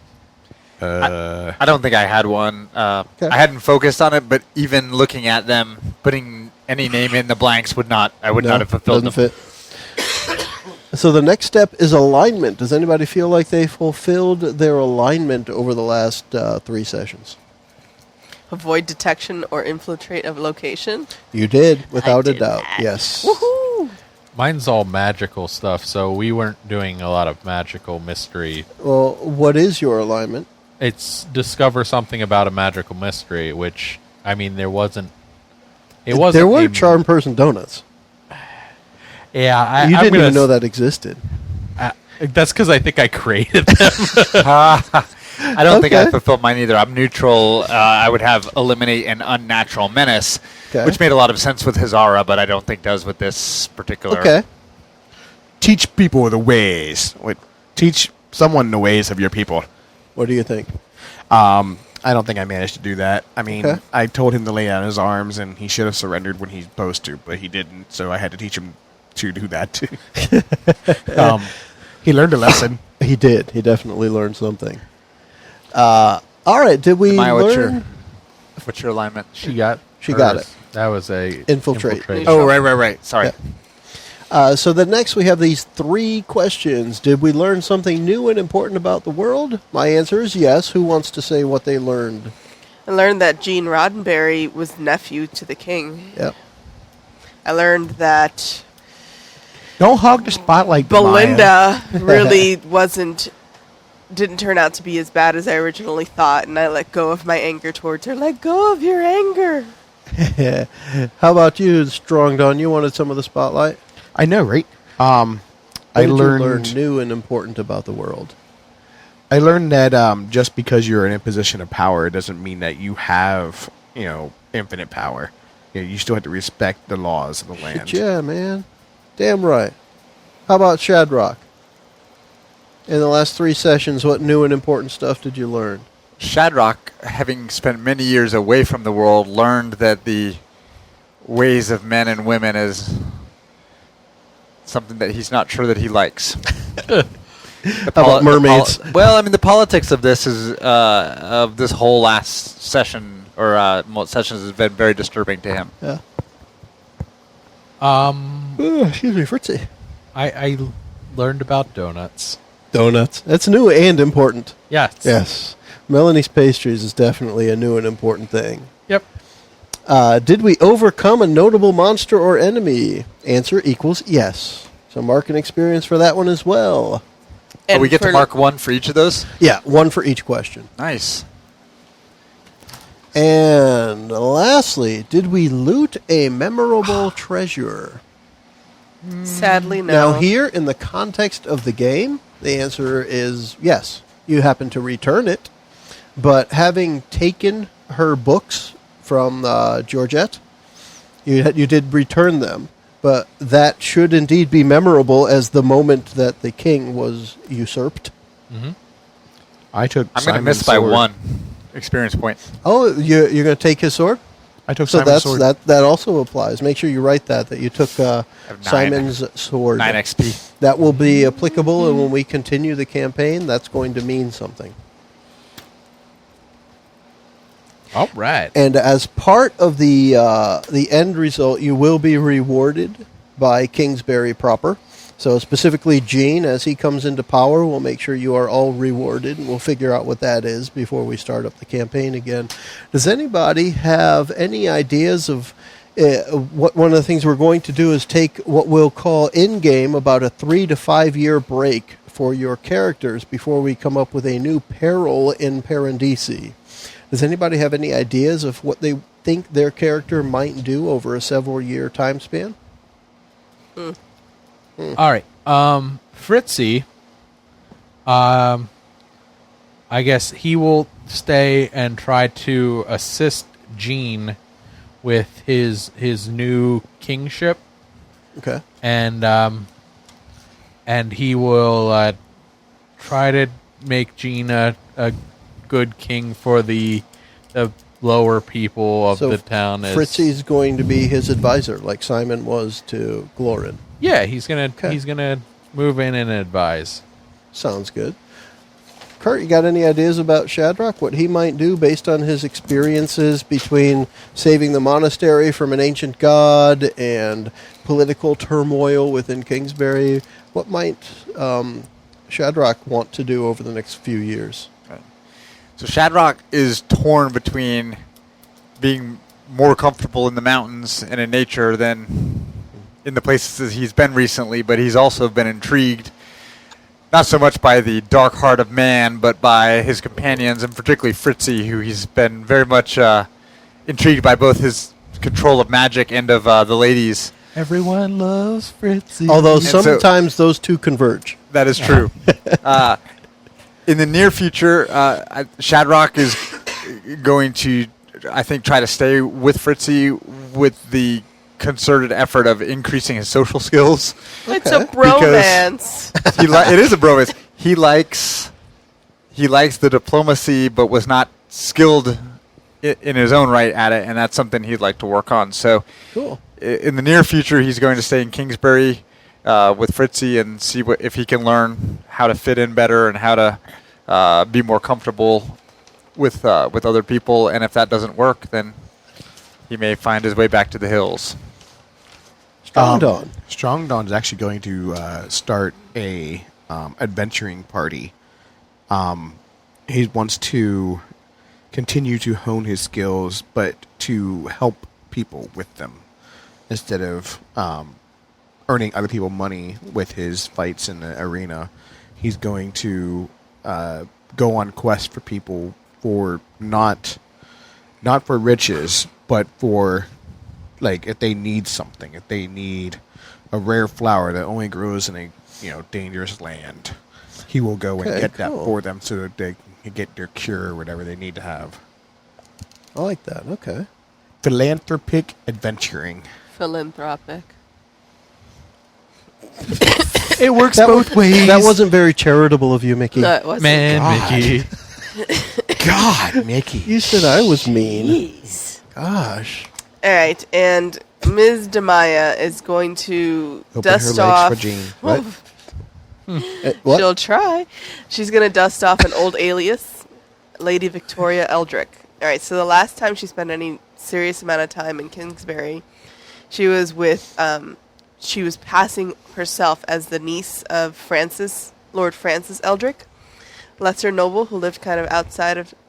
I don't think I had one. Okay. I hadn't focused on it, but even looking at them, putting any name in the blanks would not. I would not have fulfilled them. Doesn't fit. So the next step is alignment. Does anybody feel like they fulfilled their alignment over the last 3 sessions? Avoid detection or infiltrate a location. You did, without a did doubt. that. Yes. Woohoo! Mine's all magical stuff, so we weren't doing a lot of magical mystery. Well, what is your alignment? It's discover something about a magical mystery, which, I mean, there wasn't. It wasn't. There were charm person donuts. Yeah, You I'm didn't gonna even know that existed. That's because I think I created them. I don't think I Okay. fulfilled mine either. I'm neutral. I would have eliminate an unnatural menace, Okay. which made a lot of sense with Hazara, but I don't think does with this particular. Okay. Teach people the ways. Wait, teach someone the ways of your people. What do you think? I don't think I managed to do that. I mean, Okay. I told him to lay down his arms, and he should have surrendered when he's supposed to, but he didn't, so I had to teach him to do that too. He learned a lesson. He did. He definitely learned something. All right. Did we Maya, learn? what's your alignment? She got. She got hers. it. That was a Infiltrate. Oh, right. Sorry. Yeah. So then next we have these 3 questions. Did we learn something new and important about the world? My answer is yes. Who wants to say what they learned? I learned that Gene Roddenberry was nephew to the king. Yep. I learned that Don't hog the spotlight, Maya. Belinda really didn't turn out to be as bad as I originally thought, and I let go of my anger towards her. Let go of your anger. How about you, Strong Don? You wanted some of the spotlight? I know, right? What I did learned you learn new and important about the world? I learned that just because you're in a position of power doesn't mean that you have, infinite power. You still have to respect the laws of the land. Yeah, man. Damn right. How about Shadrach? In the last 3 sessions, what new and important stuff did you learn? Shadrach, having spent many years away from the world, learned that the ways of men and women is something that he's not sure that he likes. How about mermaids? The politics of this is of this whole last session or most sessions has been very disturbing to him. Yeah. Excuse me, Fritzy. I learned about donuts. Donuts. That's new and important. Yes. Yes. Melanie's Pastries is definitely a new and important thing. Yep. Did we overcome a notable monster or enemy? Answer equals yes. So mark an experience for that one as well. And we get to mark 1 for each of those? Yeah, 1 for each question. Nice. And lastly, did we loot a memorable treasure? Sadly, no. Now here, in the context of the game, the answer is yes. You happen to return it. But having taken her books from Georgette, you did return them. But that should indeed be memorable as the moment that the king was usurped. Mm-hmm. I took. I'm going to miss Simon's by sword. 1 experience point. Oh, you're going to take his sword? I took So Simon's sword. that also applies. Make sure you write that you took have 9. Simon's sword. 9 XP. That will be applicable, and when we continue the campaign, that's going to mean something. All right. And as part of the end result, you will be rewarded by Kingsbury proper. So specifically, Gene, as he comes into power, we'll make sure you are all rewarded, and we'll figure out what that is before we start up the campaign again. Does anybody have any ideas of what one of the things we're going to do is take what we'll call in-game about a 3 to 5 year break for your characters before we come up with a new peril in Parandisi. Does anybody have any ideas of what they think their character might do over a several year time span? All right. Fritzy, I guess he will stay and try to assist Jean with his new kingship, Okay. and he will try to make Gene a good king for the lower people of So the town. Fritzy's going to be his advisor, like Simon was to Glorin. Yeah, he's gonna Okay. he's gonna move in and advise. Sounds good. Kurt, you got any ideas about Shadrach? What he might do based on his experiences between saving the monastery from an ancient god and political turmoil within Kingsbury? What might Shadrach want to do over the next few years? So Shadrach is torn between being more comfortable in the mountains and in nature than in the places he's been recently, but he's also been intrigued not so much by the dark heart of man, but by his companions, and particularly Fritzy, who he's been very much intrigued by both his control of magic and of the ladies. Everyone loves Fritzy. Although And so- sometimes those two converge. That is true. In the near future, Shadrach is going to, I think, try to stay with Fritzy with the concerted effort of increasing his social skills. It's a Okay. bromance. It is a bromance. He likes the diplomacy, but was not skilled in his own right at it, and that's something he'd like to work on. So, Cool. in the near future, he's going to stay in Kingsbury with Fritzy and see if he can learn how to fit in better and how to be more comfortable with other people. And if that doesn't work, then he may find his way back to the hills. Strong Dawn. Strong Dawn is actually going to start a adventuring party. He wants to continue to hone his skills, but to help people with them instead of earning other people money with his fights in the arena. He's going to go on quests for people for not for riches, but for, like, if they need something, if they need a rare flower that only grows in a dangerous land, he will go and Okay, get cool. that for them so that they can get their cure or whatever they need to have. I like that. Okay. Philanthropic adventuring. Philanthropic. It works That both ways. That wasn't very charitable of you, Mickey. No, it wasn't. Man, God. Mickey. God, Mickey. You said I was mean. Jeez. Gosh. All right, and Ms. Demaya is going to Open dust her legs off. for Jean. What? What? She'll try. She's going to dust off an old alias, Lady Victoria Eldrick. All right, so the last time she spent any serious amount of time in Kingsbury, she was with, she was passing herself as the niece of Lord Francis Eldrick, lesser noble who lived kind of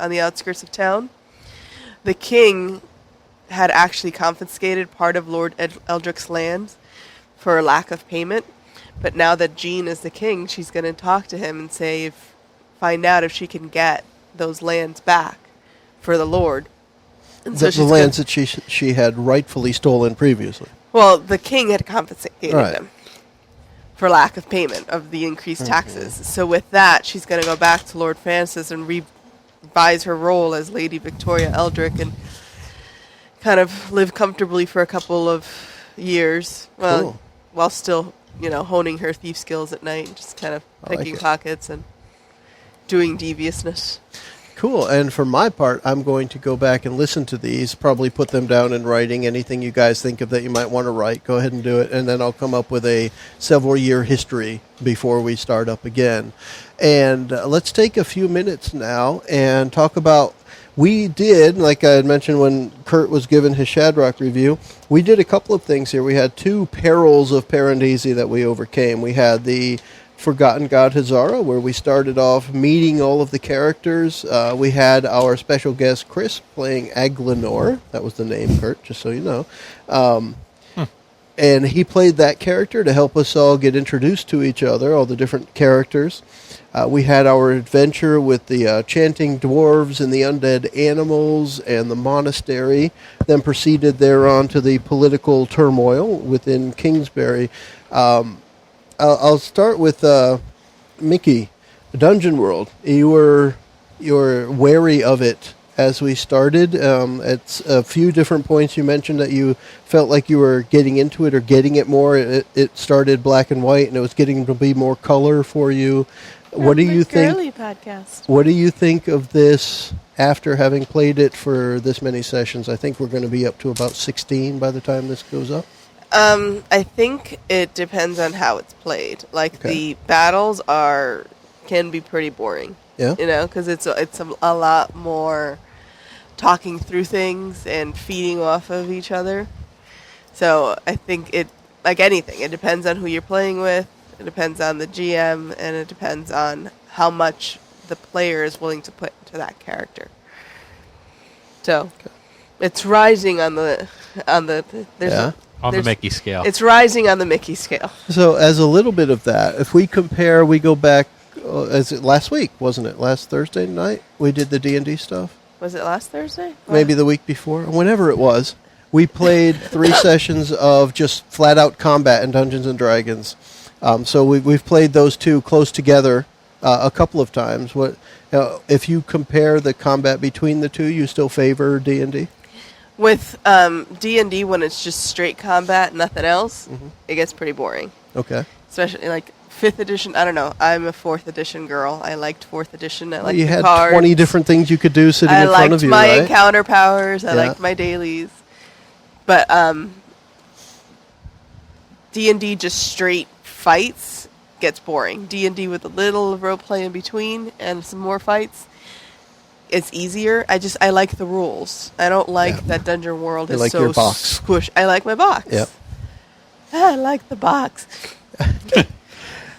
on the outskirts of town. The king had actually confiscated part of Lord Eldrick's land for lack of payment. But now that Jean is the king, she's going to talk to him and find out if she can get those lands back for the Lord. And The she's lands that she had rightfully stolen previously. well, the king had confiscated Right. them for lack of payment of the increased taxes. So with that, she's going to go back to Lord Francis and revise her role as Lady Victoria Eldrick and kind of live comfortably for a couple of years. Well, Cool. while still, honing her thief skills at night, just kind of I like picking it. pockets and doing deviousness. Cool. And for my part, I'm going to go back and listen to these, probably put them down in writing. Anything you guys think of that you might want to write, go ahead and do it. And then I'll come up with a several-year history before we start up again. And let's take a few minutes now and talk about, we did, like I had mentioned when Kurt was given his Shadrach review, we did a couple of things here. We had 2 Perils of Parandisi that we overcame. We had the Forgotten God Hazara, where we started off meeting all of the characters. We had our special guest, Chris, playing Aglenor. That was the name, Kurt, just so you know. And he played that character to help us all get introduced to each other, all the different characters. We had our adventure with the chanting dwarves and the undead animals and the monastery, then proceeded thereon to the political turmoil within Kingsbury. I'll start with Mickie, Dungeon World. You were wary of it as we started. At a few different points you mentioned that you felt like you were getting into it or getting it more. It started black and white, and it was getting to be more color for you. What do you think? Girly podcast. What do you think of this after having played it for this many sessions? I think we're going to be up to about 16 by the time this goes up. I think it depends on how it's played. Like the battles can be pretty boring. Yeah. Because it's a lot more talking through things and feeding off of each other. So I think like anything, it depends on who you're playing with. It depends on the GM, and it depends on how much the player is willing to put into that character. So it's rising on the Mickey scale. It's rising on the Mickey scale. So as a little bit of that, if we compare, we go back, last week, wasn't it? Last Thursday night we did the D&D stuff? Was it last Thursday? Maybe the week before, whenever it was. We played 3 sessions of just flat-out combat in Dungeons & Dragons. So we've played those two close together a couple of times. If you compare the combat between the two, you still favor D&D? With D&D, when it's just straight combat, nothing else, it gets pretty boring. Okay. Especially like 5th edition. I don't know. I'm a 4th edition girl. I liked 4th edition. I liked you the had cards. 20 different things you could do sitting in front of you, I liked my right? encounter powers. I liked my dailies. But D&D just straight fights gets boring. D&D with a little role play in between and some more fights, it's easier. I like the rules. I don't like that Dungeon World is like so your box. squish. I like my box. Yep. I like the box.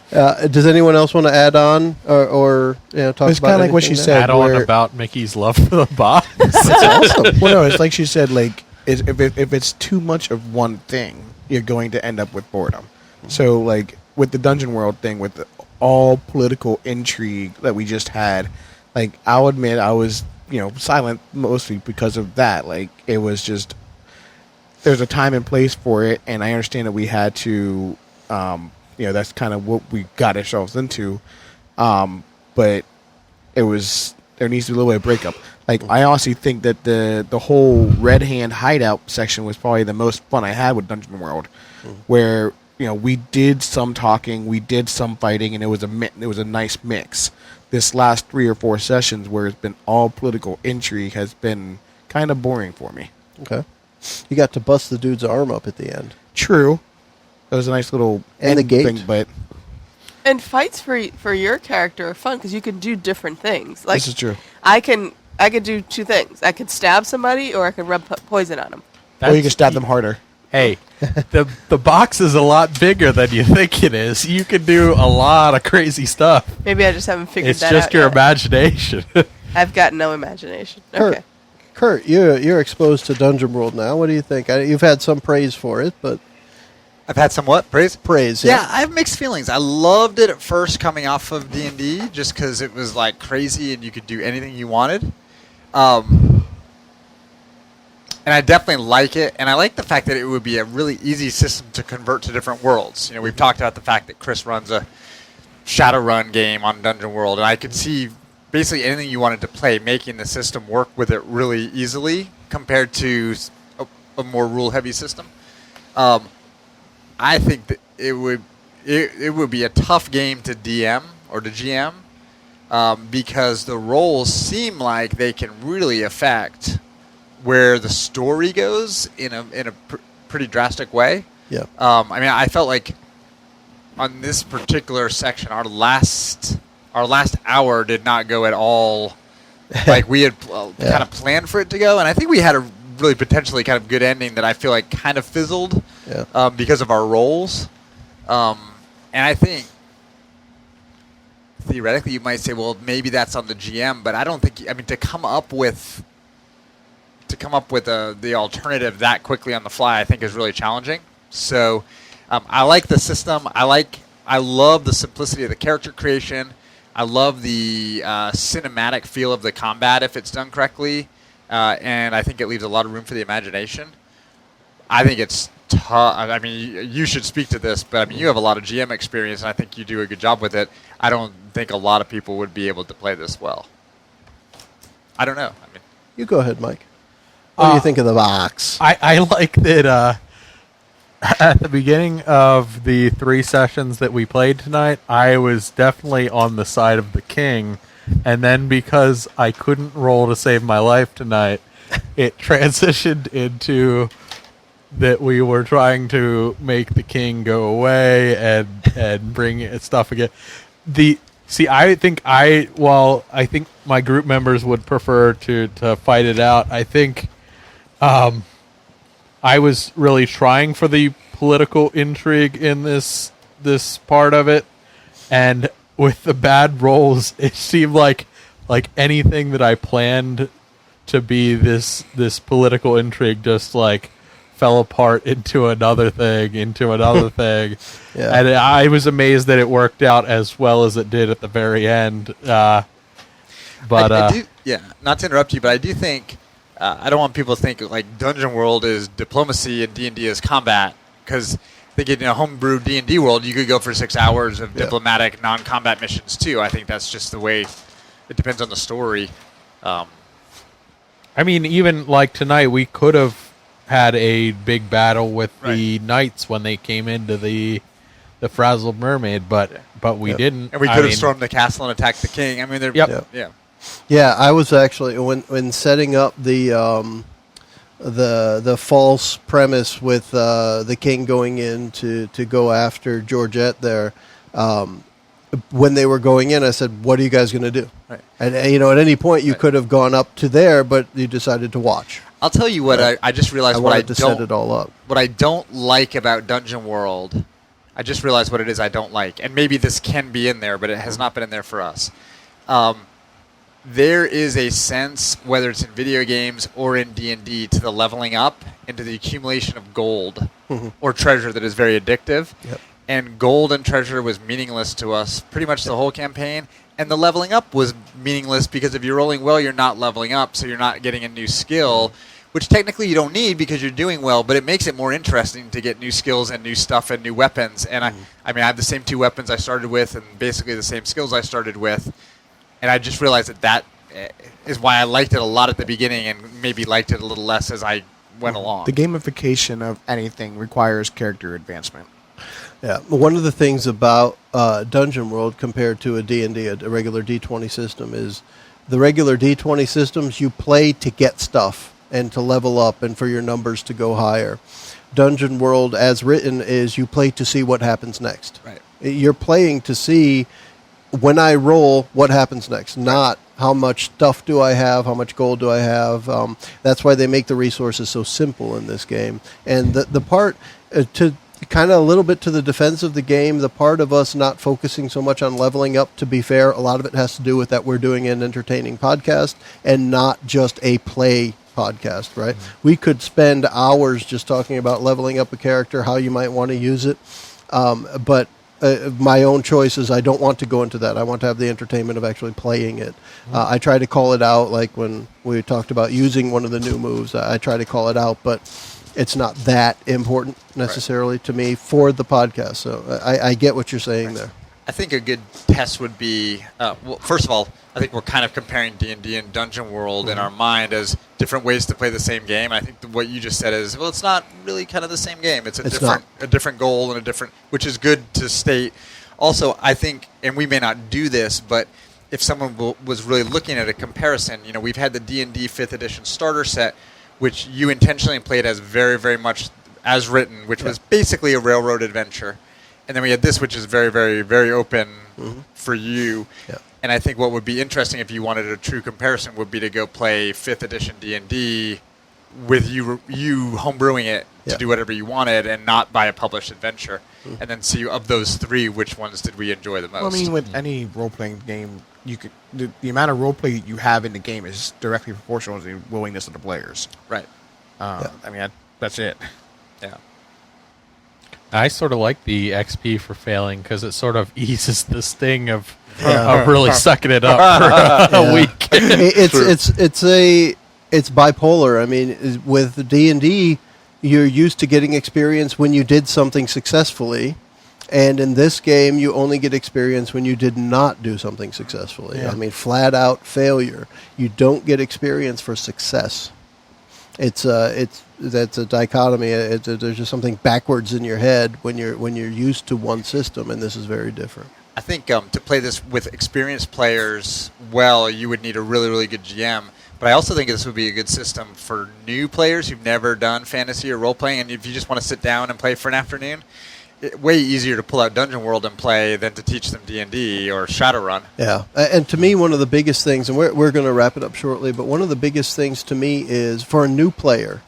Does anyone else want to add on or talk It's about kind of like what anything she there? said. Add on where- about Mickey's love for the box. That's awesome. Well, no, it's like she said. Like, if it's too much of one thing, you're going to end up with boredom. So, like with the Dungeon World thing, with all political intrigue that we just had, like I'll admit I was silent mostly because of that. Like it was just there's a time and place for it, and I understand that we had to, that's kind of what we got ourselves into. But there needs to be a little bit of breakup. Like I honestly think that the whole Red Hand hideout section was probably the most fun I had with Dungeon World, where we did some talking, we did some fighting, and it was a nice mix. This last 3 or 4 sessions where it's been all political intrigue has been kind of boring for me. Okay. You got to bust the dude's arm up at the end. True. That was a nice little And the gate. thing, but And fights for your character are fun because you can do different things. Like this is true. I could do 2 things. I could stab somebody, or I could rub poison on them. Or you can stab them harder. Hey, the box is a lot bigger than you think it is. You can do a lot of crazy stuff. Maybe I just haven't figured It's that just out your yet. imagination. I've got no imagination. Okay. Kurt, you're exposed to Dungeon World now. What do you think? You've had some praise for it, but I've had somewhat praise. praise. Yeah, I have mixed feelings. I loved it at first coming off of D&D just because it was like crazy and you could do anything you wanted. And I definitely like it, and I like the fact that it would be a really easy system to convert to different worlds. We've talked about the fact that Chris runs a Shadowrun game on Dungeon World, and I could see basically anything you wanted to play, making the system work with it really easily compared to a more rule-heavy system. I think that it would be a tough game to DM or to GM because the roles seem like they can really affect where the story goes in a pretty drastic way. Yeah. I felt like on this particular section, our last hour did not go at all like we had kind of planned for it to go, and I think we had a really potentially kind of good ending that I feel like kind of fizzled because of our roles. And I think theoretically you might say, well, maybe that's on the GM, but I don't think. To come up with the alternative that quickly on the fly, I think is really challenging. So I like the system. I love the simplicity of the character creation. I love the cinematic feel of the combat if it's done correctly, and I think it leaves a lot of room for the imagination. I think it's tough. You should speak to this, but you have a lot of GM experience, and I think you do a good job with it. I don't think a lot of people would be able to play this well. I don't know. You go ahead, Mike. What do you think of the box? I like that at the beginning of the 3 sessions that we played tonight, I was definitely on the side of the king. And then because I couldn't roll to save my life tonight, it transitioned into that we were trying to make the king go away and bring stuff again. I think my group members would prefer to fight it out. I think I was really trying for the political intrigue in this part of it, and with the bad rolls, it seemed like anything that I planned to be this political intrigue just like fell apart into another thing. Yeah. And I was amazed that it worked out as well as it did at the very end. I do, not to interrupt you, but I do think I don't want people to think like Dungeon World is diplomacy and D&D is combat, because I think in a homebrew D&D world, you could go for 6 hours of diplomatic non-combat missions too. I think that's just the way. It depends on the story. I mean, even like tonight, we could have had a big battle with the knights when they came into the frazzled mermaid, but we didn't. And we could have stormed the castle and attacked the king. I mean, Yeah, I was actually when setting up the false premise with the king going in to go after Georgette there. When they were going in, I said, "What are you guys going to do?" Right. And at any point you could have gone up to there, but you decided to watch. I'll tell you what I just realized. Set it all up. What I don't like about Dungeon World, I just realized what it is I don't like, and maybe this can be in there, but it has not been in there for us. There is a sense, whether it's in video games or in D&D, to the leveling up and to the accumulation of gold or treasure that is very addictive. Yep. And gold and treasure was meaningless to us pretty much the whole campaign. And the leveling up was meaningless because if you're rolling well, you're not leveling up, so you're not getting a new skill, which technically you don't need because you're doing well, but it makes it more interesting to get new skills and new stuff and new weapons. And I mean, I have the same 2 weapons I started with and basically the same skills I started with. And I just realized that is why I liked it a lot at the beginning and maybe liked it a little less as I went along. The gamification of anything requires character advancement. Yeah, one of the things about Dungeon World compared to a D&D, a regular D20 system, is the regular D20 systems you play to get stuff and to level up and for your numbers to go higher. Dungeon World, as written, is you play to see what happens next. Right. You're playing to see when I roll what happens next, not how much stuff do I have, how much gold do I have. That's why they make the resources so simple in this game. And the part to kind of a little bit to the defense of the game, the part of us not focusing so much on leveling up, to be fair, a lot of it has to do with that we're doing an entertaining podcast and not just a play podcast, right? We could spend hours just talking about leveling up a character, how you might want to use it, but my own choice is I don't want to go into that. I want to have the entertainment of actually playing it. I try to call it out, like when we talked about using one of the new moves, I try to call it out, but it's not that important necessarily to me for the podcast. So I get what you're saying there. I think a good test would be, well, first of all, I think we're kind of comparing D&D and Dungeon World in our mind as different ways to play the same game. I think what you just said is, well, it's not really kind of the same game. It's a different goal and a different, which is good to state. Also, I think, and we may not do this, but if someone was really looking at a comparison, we've had the D&D 5th edition starter set, which you intentionally played as very, very much as written, which was basically a railroad adventure. And then we had this, which is very, very, very open for you. Yeah. And I think what would be interesting if you wanted a true comparison would be to go play 5th edition D&D with you homebrewing it to do whatever you wanted and not buy a published adventure. And then see, of those 3, which ones did we enjoy the most? Well, I mean, with any role-playing game, you could the amount of roleplay you have in the game is directly proportional to the willingness of the players. Right. I mean, that's it. Yeah. I sort of like the XP for failing because it sort of eases the sting of really sucking it up for a week. It's bipolar. I mean, with D&D, you're used to getting experience when you did something successfully, And in this game, you only get experience when you did not do something successfully. Yeah. I mean, flat out failure. You don't get experience for success. That's a dichotomy. There's just something backwards in your head when you're used to one system, and this is very different. I think to play this with experienced players well, you would need a really, really good GM. But I also think this would be a good system for new players who've never done fantasy or role-playing, and if you just want to sit down and play for an afternoon, way easier to pull out Dungeon World and play than to teach them D&D or Shadowrun. Yeah, and to me, one of the biggest things, and we're going to wrap it up shortly, but one of the biggest things to me is for a new player,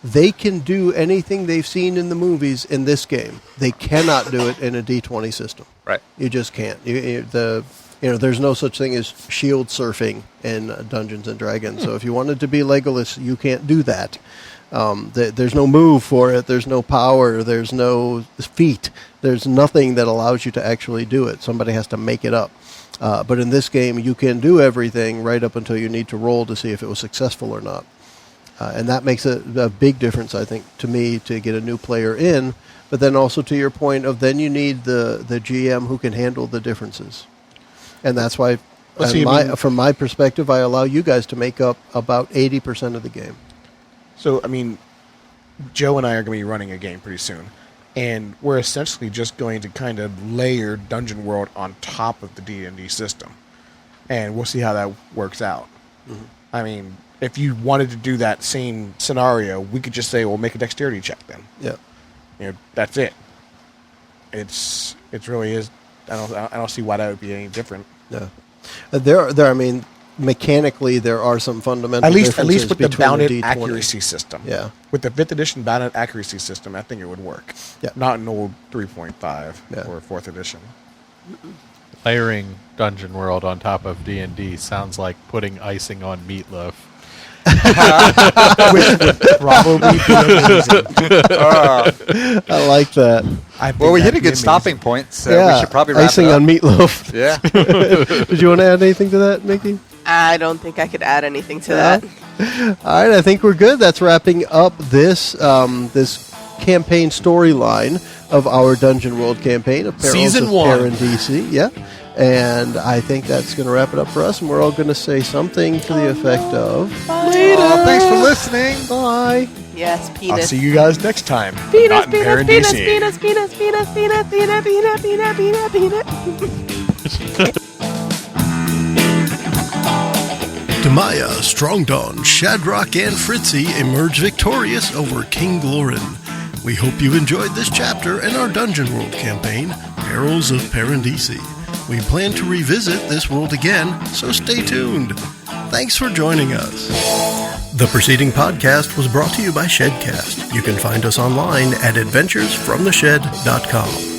they can do anything they've seen in the movies in this game. They cannot do it in a D20 system. Right. You just can't. There's no such thing as shield surfing in Dungeons and Dragons. So if you wanted to be Legolas, you can't do that. There's no move for it. There's no power. There's no feat. There's nothing that allows you to actually do it. Somebody has to make it up. But in this game, you can do everything right up until you need to roll to see if it was successful or not. And that makes a big difference, I think, to me, to get a new player in. But then also to your point of then you need the GM who can handle the differences. And that's why, from my perspective, I allow you guys to make up about 80% of the game. So, I mean, Joe and I are going to be running a game pretty soon. And we're essentially just going to kind of layer Dungeon World on top of the D&D system. And we'll see how that works out. Mm-hmm. I mean, if you wanted to do that same scenario, we could just say, well, make a dexterity check then. Yeah. That's it. It really is. I don't see why that would be any different. Yeah. I mean, mechanically, there are some fundamental differences at least with the bounded D20. accuracy system. Yeah. With the 5th edition bounded accuracy system, I think it would work. Yeah. Not an old 3.5 Yeah. or 4th edition. Layering Dungeon World on top of D&D sounds like putting icing on meatloaf. Which would probably be amazing. I like that. Well, we hit a good stopping point, so we should probably wrap icing it up. on meatloaf. Yeah. Did you want to add anything to that, Mickie? I don't think I could add anything to that. All right, I think we're good. That's wrapping up this campaign storyline of our Dungeon World campaign of Perils Season of 1. Parandisi. Yeah. And I think that's going to wrap it up for us, and we're all going to say something to the effect of... Thanks for listening. Bye. Yes, I'll penis. see you guys next time. Penis, Not in penis, Parandisi. penis, penis, penis, penis, penis, penis, penis, penis, penis, penis. Demaya, Strongdawn, Shadrock, and Fritzy emerge victorious over King Glorin. We hope you enjoyed this chapter and our Dungeon World campaign, Perils of Parandisi. We plan to revisit this world again, so stay tuned. Thanks for joining us. The preceding podcast was brought to you by Shedcast. You can find us online at adventuresfromtheshed.com.